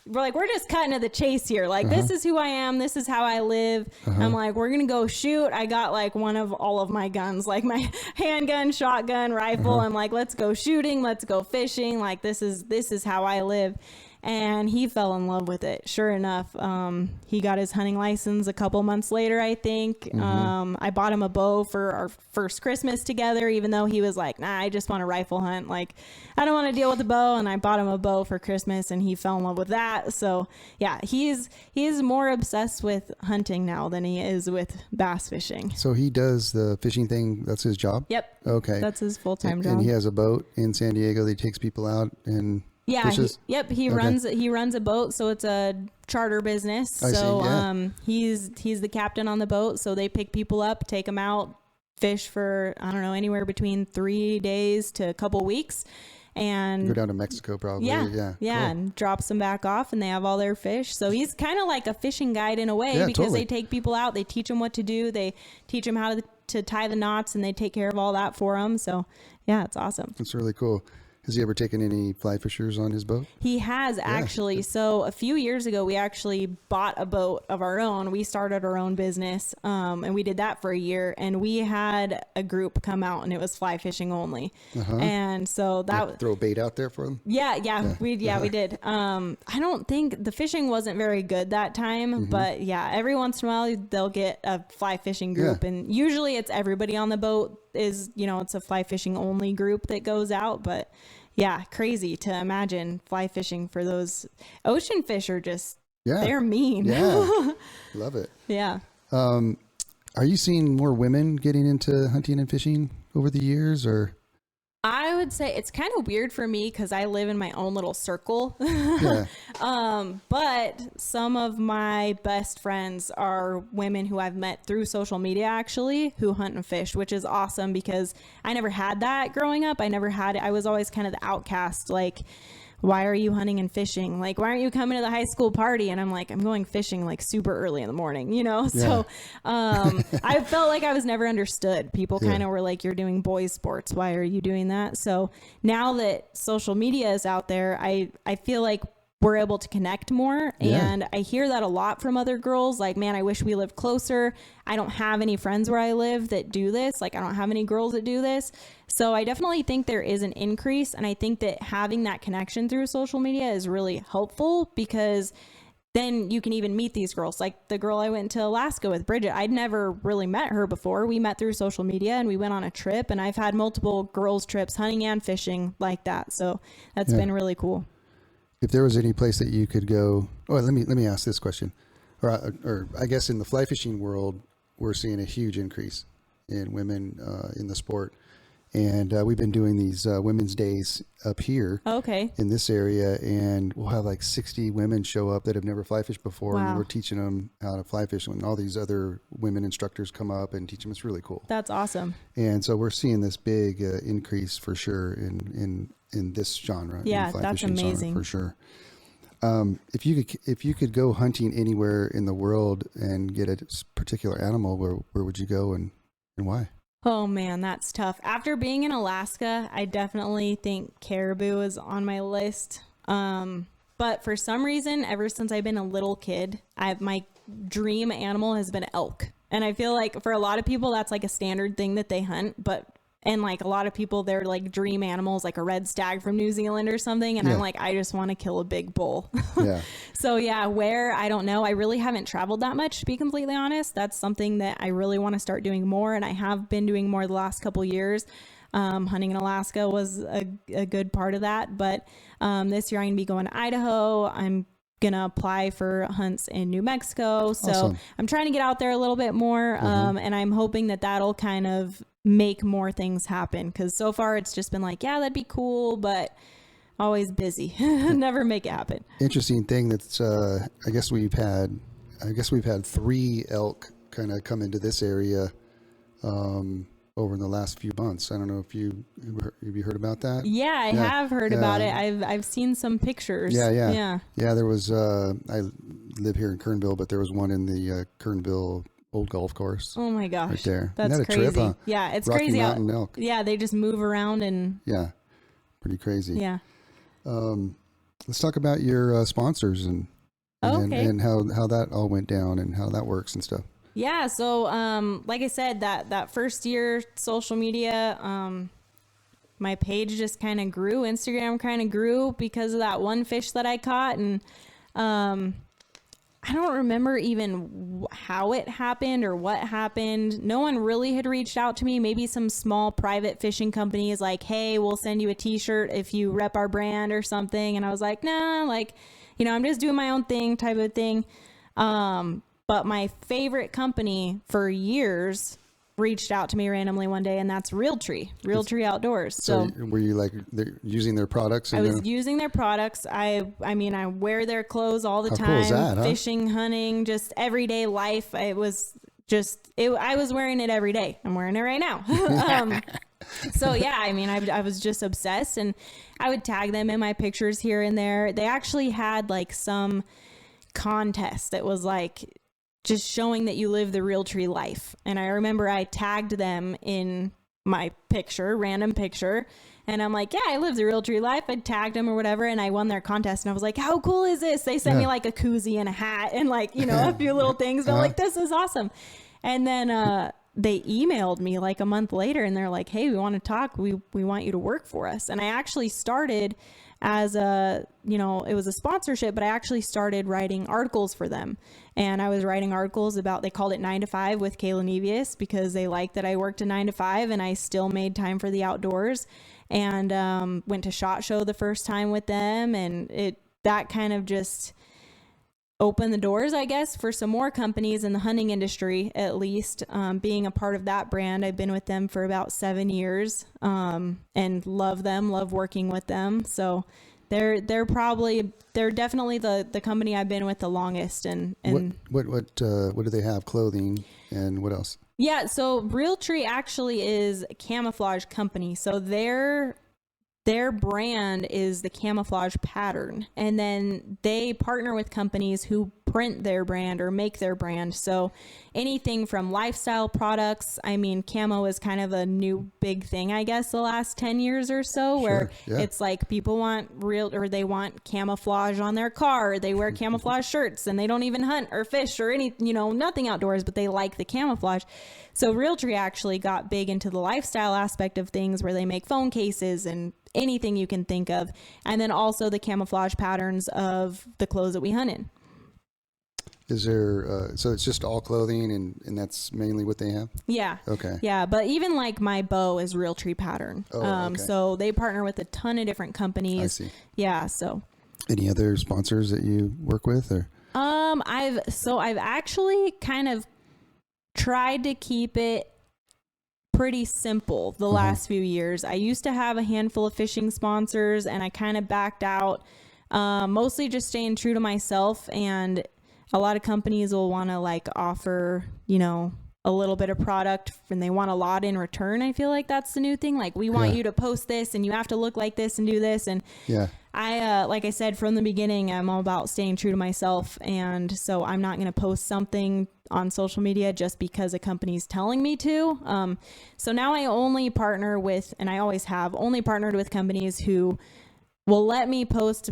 we're just cutting to the chase here. Like, this is who I am. This is how I live. I'm like, we're going to go shoot. I got like one of all of my guns, like my handgun, shotgun, rifle. I'm like, let's go shooting. Let's go fishing. Like, this is how I live. And he fell in love with it. Sure enough, he got his hunting license a couple months later, I think. I bought him a bow for our first Christmas together, even though he was like, nah, I just want to rifle hunt. Like, I don't want to deal with the bow. And I bought him a bow for Christmas, and he fell in love with that. So yeah, he's more obsessed with hunting now than he is with bass fishing. So he does the fishing thing. That's his job? Yep. Okay. That's his full-time job. And he has a boat in San Diego that he takes people out and... Yeah. He runs a boat. So it's a charter business. He's the captain on the boat. So they pick people up, take them out, fish for, I don't know, anywhere between 3 days to a couple weeks, and go down to Mexico probably. Cool. And drops them back off, and they have all their fish. So he's kind of like a fishing guide in a way, because they take people out, they teach them what to do. They teach them how to tie the knots, and they take care of all that for them. So yeah, it's awesome. It's really cool. Has he ever taken any fly fishers on his boat? He has, actually. So a few years ago, we actually bought a boat of our own. We started our own business, and we did that for a year. And we had a group come out, and it was fly fishing only. And so that throw bait out there for them. We did. I don't think the fishing wasn't very good that time, but yeah, every once in a while they'll get a fly fishing group, and usually it's everybody on the boat is, it's a fly fishing only group that goes out. But yeah, crazy to imagine fly fishing for those ocean fish are just, they're mean. Yeah. Love it. Yeah. Are you seeing more women getting into hunting and fishing over the years, or? I would say it's kind of weird for me because I live in my own little circle. But some of my best friends are women who I've met through social media, actually, who hunt and fish, which is awesome because I never had that growing up. I was always kind of the outcast, like, why are you hunting and fishing? Like, why aren't you coming to the high school party? And I'm like, I'm going fishing like super early in the morning, So I felt like I was never understood. People kind of were like, you're doing boys sports. Why are you doing that? So now that social media is out there, I feel like we're able to connect more. And I hear that a lot from other girls. Like, man, I wish we lived closer. I don't have any friends where I live that do this. Like, I don't have any girls that do this. So I definitely think there is an increase. And I think that having that connection through social media is really helpful, because then you can even meet these girls. Like the girl I went to Alaska with, Bridget, I'd never really met her before. We met through social media, and we went on a trip, and I've had multiple girls trips, hunting and fishing like that. So that's been really cool. If there was any place that you could go, let me ask this question, or I guess in the fly fishing world, we're seeing a huge increase in women in the sport. And we've been doing these women's days up here Okay. in this area, and we'll have like 60 women show up that have never fly fished before, and Wow. we're teaching them how to fly fish, and all these other women instructors come up and teach them. It's really cool. That's awesome. And so we're seeing this big increase for sure in this genre. Yeah, in fly that's fishing genre, amazing. for sure. If you could go hunting anywhere in the world and get a particular animal, where would you go and why? Oh man, that's tough. After being in Alaska, I definitely think caribou is on my list. But for some reason, ever since I've been a little kid, my dream animal has been elk. And I feel like for a lot of people, that's like a standard thing that they hunt. And like a lot of people, their like dream animals, like a red stag from New Zealand or something. And I'm like, I just want to kill a big bull. Yeah. So yeah, where, I don't know. I really haven't traveled that much, to be completely honest. That's something that I really want to start doing more. And I have been doing more the last couple years. Hunting in Alaska was a good part of that. But this year I'm going to be going to Idaho. I'm going to apply for hunts in New Mexico. So Awesome. I'm trying to get out there a little bit more. And I'm hoping that that'll kind of make more things happen. Because so far it's just been like, yeah, that'd be cool, but always busy. Never make it happen. Interesting thing that's I guess we've had 3 elk kind of come into this area over in the last few months. I don't know if you heard about that. Yeah, I have heard about it. I've seen some pictures. Yeah. There was I live here in Kernville, but there was one in the Kernville old golf course. Oh my gosh, right there. That's Isn't that a crazy. trip, huh? Yeah, it's Rocky crazy. Mountain elk. Yeah, they just move around and Yeah, pretty crazy. yeah. Let's talk about your sponsors and how that all went down and how that works and stuff. Yeah, so like I said, that first year social media, my page just kind of grew. Instagram kind of grew because of that one fish that I caught, and I don't remember even how it happened or what happened. No one really had reached out to me. Maybe some small private fishing companies like, hey, we'll send you a t-shirt if you rep our brand or something. And I was like, nah, like, I'm just doing my own thing type of thing. But my favorite company for years reached out to me randomly one day, and that's Realtree Outdoors. So were you like using their products? I was using their products. I mean, I wear their clothes all the time. Cool is that, huh? Fishing, hunting, just everyday life. It was just, I was wearing it every day. I'm wearing it right now. So yeah, I mean, I was just obsessed, and I would tag them in my pictures here and there. They actually had like some contest that was like just showing that you live the Realtree life. And I remember I tagged them in my picture, random picture. And I'm like, yeah, I live the Realtree life. I tagged them or whatever. And I won their contest. And I was like, how cool is this? They sent me like a koozie and a hat and like, a few little things. And I'm like, this is awesome. And then, they emailed me like a month later, and they're like, hey, we want to talk. We want you to work for us. And I actually started as it was a sponsorship, but I actually started writing articles for them. And I was writing articles about, they called it 9 to 5 with Kayla Nevius, because they liked that I worked a 9 to 5 and I still made time for the outdoors, and went to SHOT Show the first time with them. And that kind of just open the doors, I guess, for some more companies in the hunting industry, at least. Being a part of that brand, I've been with them for about 7 years, and love them, love working with them. So they're definitely the company I've been with the longest. And what do they have? Clothing and what else? Yeah, so Realtree actually is a camouflage company. So their brand is the camouflage pattern, and then they partner with companies who print their brand or make their brand. So anything from lifestyle products. I mean, camo is kind of a new big thing, I guess, the last 10 years or so, where it's like people want they want camouflage on their car. They wear camouflage shirts, and they don't even hunt or fish or nothing outdoors, but they like the camouflage. So Realtree actually got big into the lifestyle aspect of things, where they make phone cases and anything you can think of. And then also the camouflage patterns of the clothes that we hunt in. Is there, so it's just all clothing and that's mainly what they have? Yeah. Okay. Yeah. But even like my bow is Realtree pattern. Okay. So they partner with a ton of different companies. I see. Yeah. So any other sponsors that you work with, or? I've actually kind of tried to keep it pretty simple the last few years. I used to have a handful of fishing sponsors and I kind of backed out, mostly just staying true to myself. And a lot of companies will want to like offer, you know, a little bit of product and they want a lot in return. I feel like that's the new thing. Like, we want you to post this and you have to look like this and do this. And I, like I said, from the beginning, I'm all about staying true to myself. And so I'm not going to post something on social media just because a company's telling me to. So now I only partner with, and I always have only partnered with companies who will let me post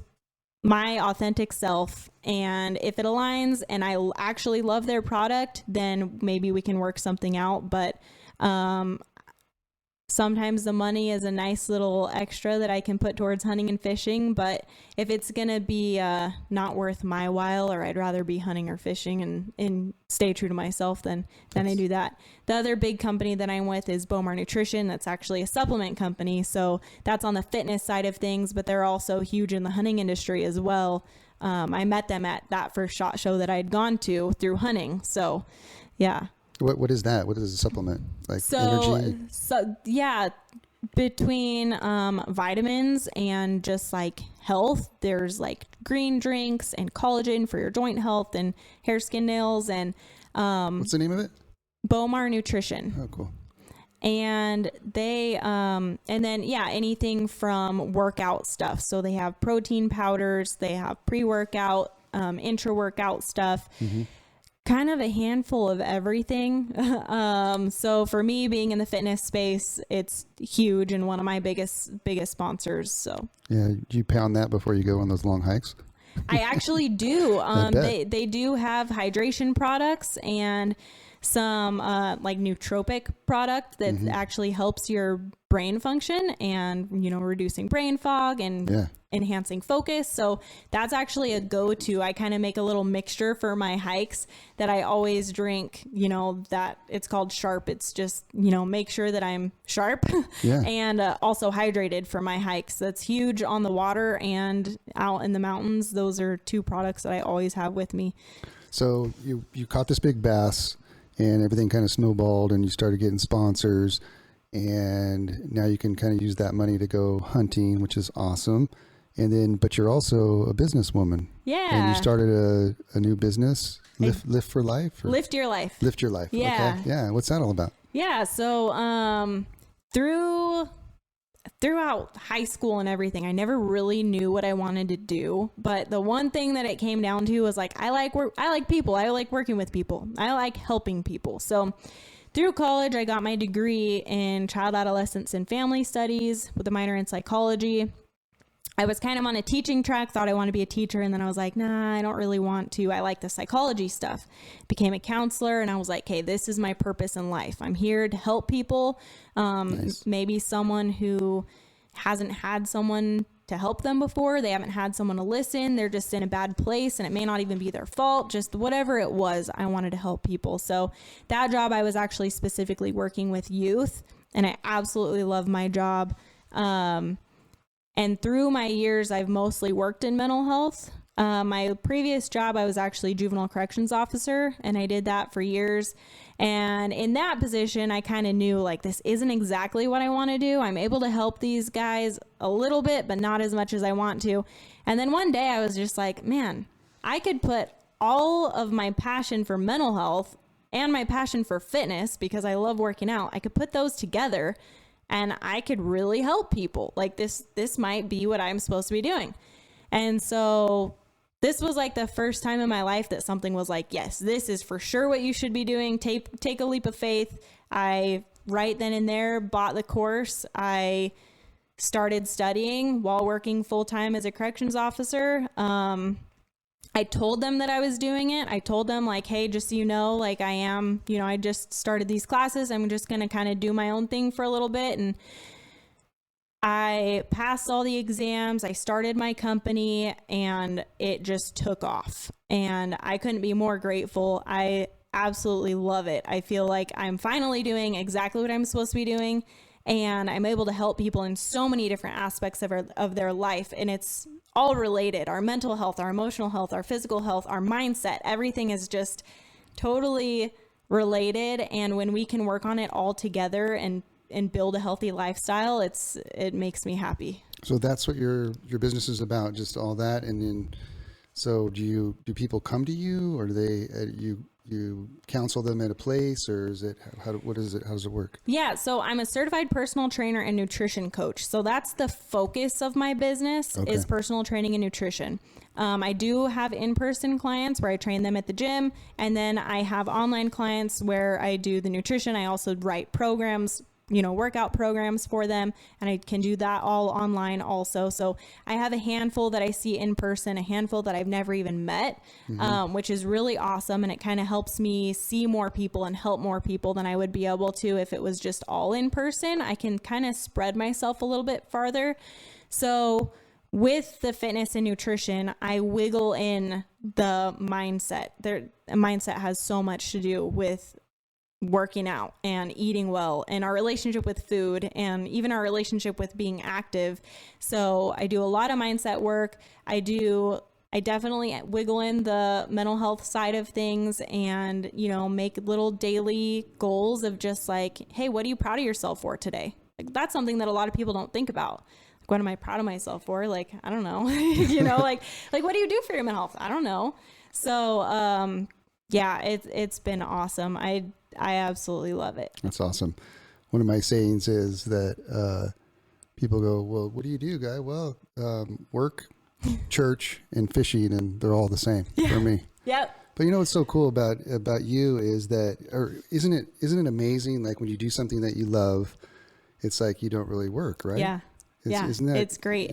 my authentic self, and if it aligns and I actually love their product, then maybe we can work something out. But sometimes the money is a nice little extra that I can put towards hunting and fishing. But if it's gonna be not worth my while, or I'd rather be hunting or fishing and stay true to myself, then I do that. The other big company that I'm with is Beaumar Nutrition. That's actually a supplement company. So that's on the fitness side of things, but they're also huge in the hunting industry as well. I met them at that first SHOT Show that I had gone to through hunting. So yeah. What is that? What is a supplement? Like energy? So yeah, between vitamins and just like health, there's like green drinks and collagen for your joint health and hair, skin, nails, and what's the name of it? Beaumar Nutrition. Oh, cool. And they and then anything from workout stuff. So they have protein powders, they have pre-workout, intra-workout stuff. Kind of a handful of everything. So for me, being in the fitness space, it's huge and one of my biggest sponsors. So yeah, you pound that before you go on those long hikes? I actually do. They do have hydration products and some like nootropic product that actually helps your brain function and, you know, reducing brain fog and enhancing focus. So that's actually a go-to. I kind of make a little mixture for my hikes that I always drink, you know, that it's called Sharp. It's just, you know, make sure that I'm sharp and also hydrated for my hikes. That's huge on the water and out in the mountains. Those are two products that I always have with me. So you caught this big bass and everything kind of snowballed and you started getting sponsors, and now you can kind of use that money to go hunting, which is awesome. And then, but you're also a businesswoman. Yeah. And you started a new business, Lift for Life? Lift Your Life. Lift Your Life. Yeah. Okay. Yeah. What's that all about? Yeah. So, throughout high school and everything, I never really knew what I wanted to do. But the one thing that it came down to was like, I like people. I like working with people. I like helping people. So through college, I got my degree in child, adolescence, and family studies with a minor in psychology. I was kind of on a teaching track, thought I wanted to be a teacher. And then I was like, nah, I don't really want to. I like the psychology stuff. Became a counselor, and I was like, hey, this is my purpose in life. I'm here to help people. Nice. Maybe someone who hasn't had someone to help them before. They haven't had someone to listen. They're just in a bad place, and it may not even be their fault. Just whatever it was, I wanted to help people. So that job, I was actually specifically working with youth, and I absolutely love my job. And through my years, I've mostly worked in mental health. My previous job, I was actually juvenile corrections officer, and I did that for years. And in that position, I kind of knew like, this isn't exactly what I want to do. I'm able to help these guys a little bit, but not as much as I want to. And then one day I was just like, man, I could put all of my passion for mental health and my passion for fitness, because I love working out. I could put those together and I could really help people. Like this might be what I'm supposed to be doing. And so this was like the first time in my life that something was like, yes, this is for sure what you should be doing. Take a leap of faith. I right then and there bought the course. I started studying while working full time as a corrections officer. I told them that I was doing it. I told them like, hey, just so you know, like I am, you know, I just started these classes. I'm just going to kind of do my own thing for a little bit. And I passed all the exams. I started my company, and it just took off. And I couldn't be more grateful. I absolutely love it. I feel like I'm finally doing exactly what I'm supposed to be doing. And I'm able to help people in so many different aspects of their life. And it's all related. Our mental health, our emotional health, our physical health, our mindset, everything is just totally related. And when we can work on it all together and build a healthy lifestyle, it makes me happy. So that's what your business is about, just all that. And then, so do people come to you, or do they, you counsel them at a place, or is it, how does it work? Yeah. So I'm a certified personal trainer and nutrition coach. So that's the focus of my business is personal training and nutrition. I do have in-person clients where I train them at the gym, and then I have online clients where I do the nutrition. I also write programs, workout programs for them, and I can do that all online also. So I have a handful that I see in person, a handful that I've never even met, which is really awesome. And it kind of helps me see more people and help more people than I would be able to if it was just all in person. I can kind of spread myself a little bit farther. So with the fitness and nutrition, I wiggle in the mindset. Mindset has so much to do with working out and eating well and our relationship with food and even our relationship with being active. So I do a lot of mindset work. I definitely wiggle in the mental health side of things and, make little daily goals of just like, hey, what are you proud of yourself for today? Like, that's something that a lot of people don't think about. Like, what am I proud of myself for? Like, I don't know, like what do you do for your mental health? I don't know. So, yeah, it's been awesome. I absolutely love it. That's awesome. One of my sayings is that people go, well, what do you do, guy? Well, work, church, and fishing, and they're all the same for me. Yep. But what's so cool about you is that, or isn't it amazing? Like when you do something that you love, it's like you don't really work, right? Yeah. Isn't that, it's great.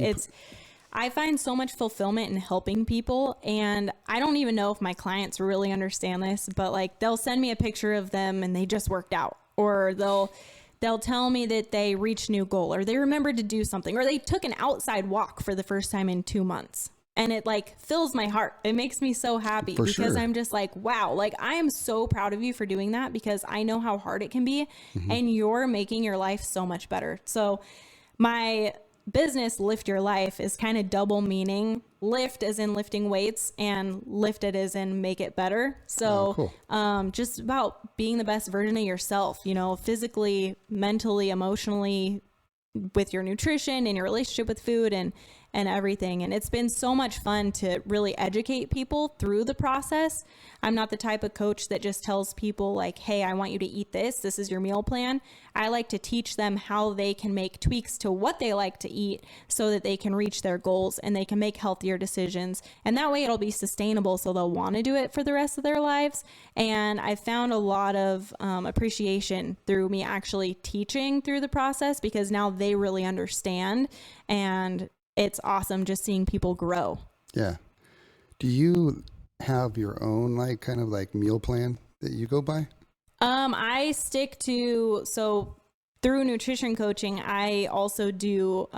I find so much fulfillment in helping people, and I don't even know if my clients really understand this, but like they'll send me a picture of them and they just worked out, or they'll tell me that they reached a new goal, or they remembered to do something, or they took an outside walk for the first time in 2 months. And it like fills my heart. It makes me so happy because I'm just like, wow, like I am so proud of you for doing that, because I know how hard it can be, and you're making your life so much better. So my business, Lift Your Life, is kind of double meaning. Lift as in lifting weights, and lift it as in make it better. So just about being the best version of yourself, physically, mentally, emotionally, with your nutrition and your relationship with food and everything. And it's been so much fun to really educate people through the process. I'm not the type of coach that just tells people like, hey, I want you to eat this. This is your meal plan. I like to teach them how they can make tweaks to what they like to eat so that they can reach their goals and they can make healthier decisions. And that way it'll be sustainable, so they'll want to do it for the rest of their lives. And I found a lot of appreciation through me actually teaching through the process, because now they really understand, and it's awesome just seeing people grow. Yeah. Do you have your own like kind of like meal plan that you go by? I stick to, so through nutrition coaching, I also do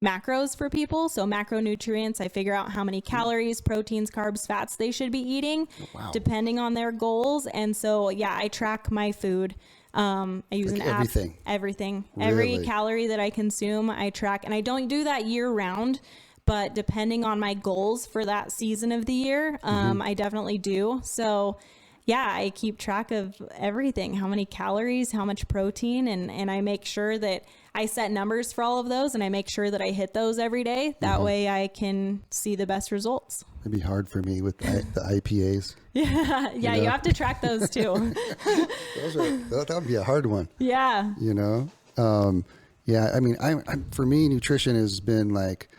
macros for people. So macronutrients, I figure out how many calories, proteins, carbs, fats they should be eating depending on their goals. And so, yeah, I track my food. I use like an app, everything, really? Every calorie that I consume, I track, and I don't do that year round, but depending on my goals for that season of the year, I definitely do. So yeah, I keep track of everything, how many calories, how much protein, and I make sure that I set numbers for all of those, and I make sure that I hit those every day. That way I can see the best results. It'd be hard for me with the IPAs. Yeah. You have to track those too. That would be a hard one. Yeah. Yeah. I mean, for me, nutrition has been like,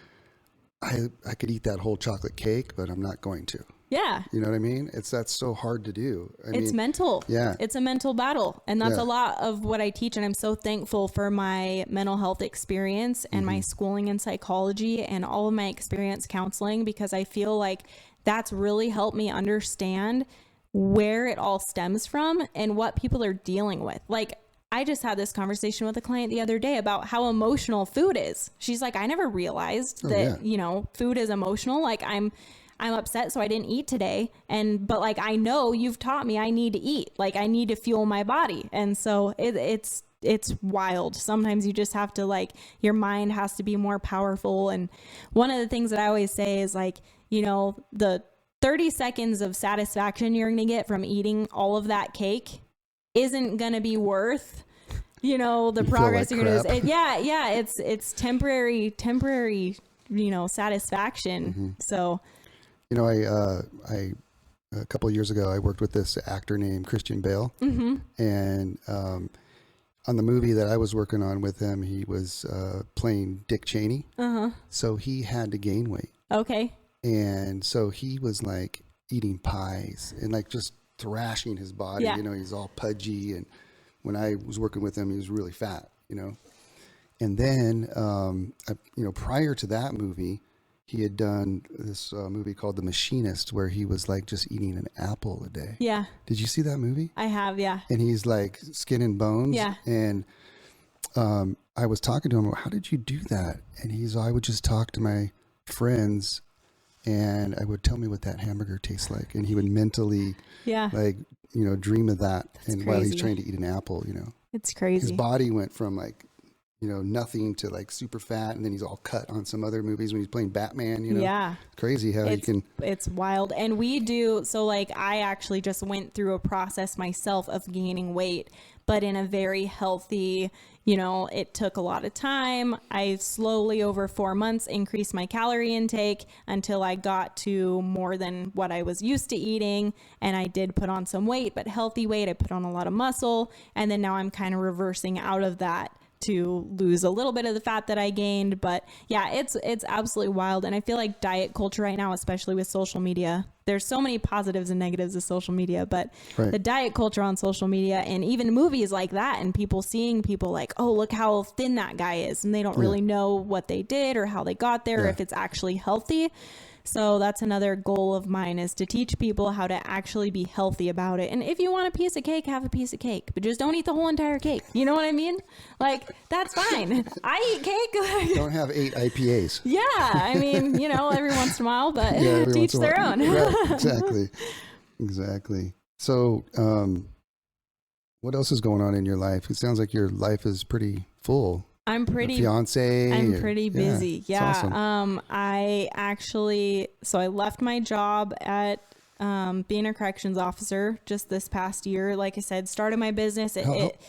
I could eat that whole chocolate cake, but I'm not going to. Yeah. You know what I mean? That's so hard to do. It's mental. Yeah. It's a mental battle. And that's a lot of what I teach. And I'm so thankful for my mental health experience and my schooling in psychology and all of my experience counseling, because I feel like that's really helped me understand where it all stems from and what people are dealing with. Like, I just had this conversation with a client the other day about how emotional food is. She's like, I never realized that, food is emotional. Like I'm upset, so I didn't eat today. But like, I know you've taught me I need to eat, like I need to fuel my body. And so it's wild. Sometimes you just have to your mind has to be more powerful. And one of the things that I always say is the 30 seconds of satisfaction you're going to get from eating all of that cake isn't going to be worth, you know, the progress you're going to do. Yeah. It's temporary, you know, satisfaction. So, you know, I a couple of years ago, I worked with this actor named Christian Bale, and on the movie that I was working on with him, he was playing Dick Cheney. So he had to gain weight. Okay. And so he was like eating pies and like just thrashing his body. Yeah. You know, he's all pudgy. And when I was working with him, he was really fat, you know. And then, you know, prior to that movie, he had done this movie called The Machinist, where he was like just eating an apple a day. Yeah. Did you see that movie? I have, yeah. And he's like skin and bones. Yeah. And I was talking to him, how did you do that? And I would just talk to my friends and I would tell me what that hamburger tastes like. And he would mentally like, you know, dream of that. And while he's trying to eat an apple, you know, it's crazy. His body went from like, you know, nothing to like super fat. And then he's all cut on some other movies when he's playing Batman, you know. Yeah. Crazy how you can. It's wild. And we do. So like, I actually just went through a process myself of gaining weight, but in a very healthy, you know, it took a lot of time. I slowly over 4 months increased my calorie intake until I got to more than what I was used to eating. And I did put on some weight, but healthy weight. I put on a lot of muscle. And then now I'm kind of reversing out of that to lose a little bit of the fat that I gained. But yeah, it's absolutely wild. And I feel like diet culture right now, especially with social media, there's so many positives and negatives of social media, but the diet culture on social media and even movies like that, and people seeing people like, oh, look how thin that guy is. And they don't really know what they did or how they got there, or if it's actually healthy. So that's another goal of mine, is to teach people how to actually be healthy about it. And if you want a piece of cake, have a piece of cake, but just don't eat the whole entire cake. You know what I mean? Like, that's fine. I eat cake. Don't have 8 IPAs. Yeah. I mean, you know, every once in a while, but teach their own. Right. Exactly. So, what else is going on in your life? It sounds like your life is pretty full. I'm pretty fiance. I'm pretty busy. Yeah. Awesome. I actually, so I left my job at being a corrections officer just this past year. Like I said, started my business.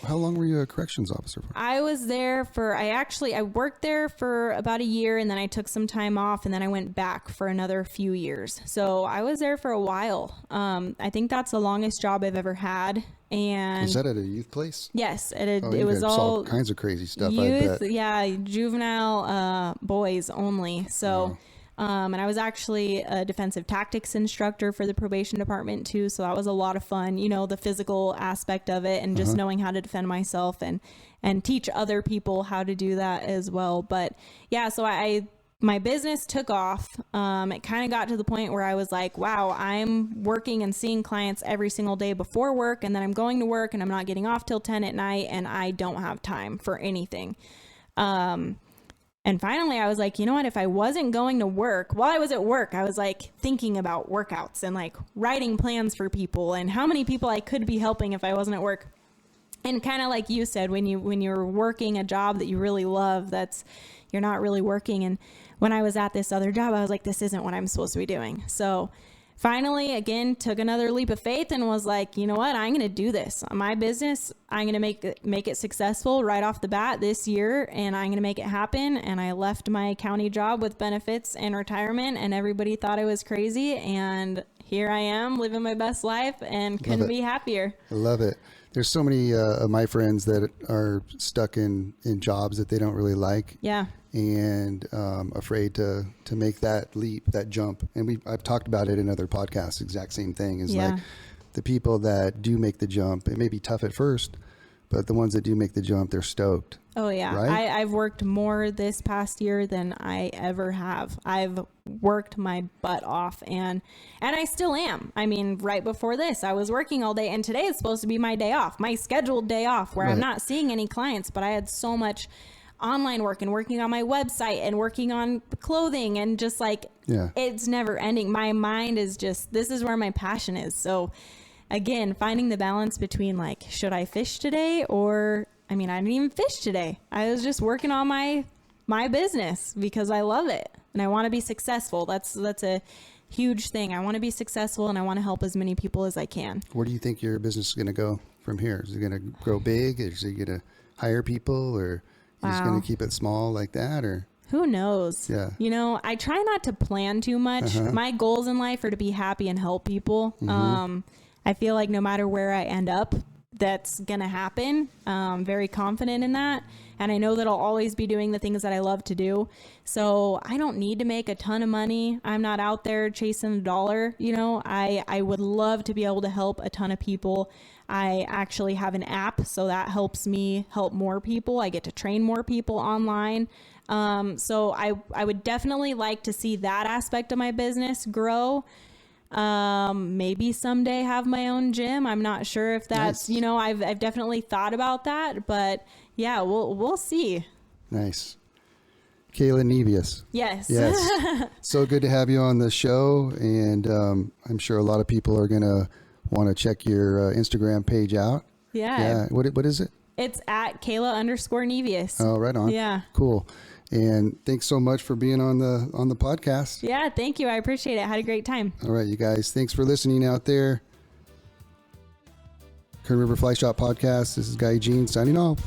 How long were you a corrections officer for? I was there for, I worked there for about a year, and then I took some time off, and then I went back for another few years. So I was there for a while. I think that's the longest job I've ever had. And was that at a youth place? Yes, it was all kinds of crazy stuff. Youth, I bet. Yeah, juvenile boys only. So, and I was actually a defensive tactics instructor for the probation department too. So that was a lot of fun. You know, the physical aspect of it, and just knowing how to defend myself and teach other people how to do that as well. But yeah, so my business took off. It kind of got to the point where I was like, wow, I'm working and seeing clients every single day before work. And then I'm going to work and I'm not getting off till 10 at night, and I don't have time for anything. And finally I was like, you know what, if I wasn't going to work, while I was at work, I was like thinking about workouts and like writing plans for people and how many people I could be helping if I wasn't at work. And kind of like you said, when you're working a job that you really love, you're not really working. And when I was at this other job, I was like, this isn't what I'm supposed to be doing. So finally, again, took another leap of faith and was like, you know what, I'm going to do this. My business, I'm going to make it successful right off the bat this year, and I'm going to make it happen. And I left my county job with benefits and retirement, and everybody thought I was crazy. And here I am living my best life and couldn't be happier. I love it. There's so many of my friends that are stuck in jobs that they don't really like. Yeah. And afraid to make that leap, that jump. And I've talked about it in other podcasts, exact same thing. Is like the people that do make the jump, it may be tough at first, but the ones that do make the jump, they're stoked. Oh yeah. Right? I've worked more this past year than I ever have. I've worked my butt off, and I still am. I mean, right before this, I was working all day, and today is supposed to be my day off, my scheduled day off, where I'm not seeing any clients, but I had so much online work and working on my website and working on clothing, and just like, it's never ending. My mind is just, this is where my passion is. So again, finding the balance between like, should I fish today? Or, I mean, I didn't even fish today. I was just working on my business because I love it and I want to be successful. That's a huge thing. I want to be successful and I want to help as many people as I can. Where do you think your business is going to go from here? Is it going to grow big? Is it going to hire people, or you just going to keep it small like that, or? Who knows? Yeah. You know, I try not to plan too much. My goals in life are to be happy and help people. I feel like no matter where I end up, that's going to happen. I'm very confident in that. And I know that I'll always be doing the things that I love to do. So I don't need to make a ton of money. I'm not out there chasing a dollar. You know, I would love to be able to help a ton of people. I actually have an app, so that helps me help more people. I get to train more people online. So I would definitely like to see that aspect of my business grow. Maybe someday have my own gym. I'm not sure if that's, Nice. you know, I've definitely thought about that, but yeah, we'll see. Nice. Kayla Nevius. Yes. Yes. So good to have you on the show. And I'm sure a lot of people are going to want to check your Instagram page out. Yeah. What is it? It's at Kayla_Nevius. Oh, right on. Yeah. Cool. And thanks so much for being on the podcast. Yeah. Thank you. I appreciate it. Had a great time. All right, you guys. Thanks for listening out there. Kern River Fly Shop Podcast. This is Guy Eugene signing off.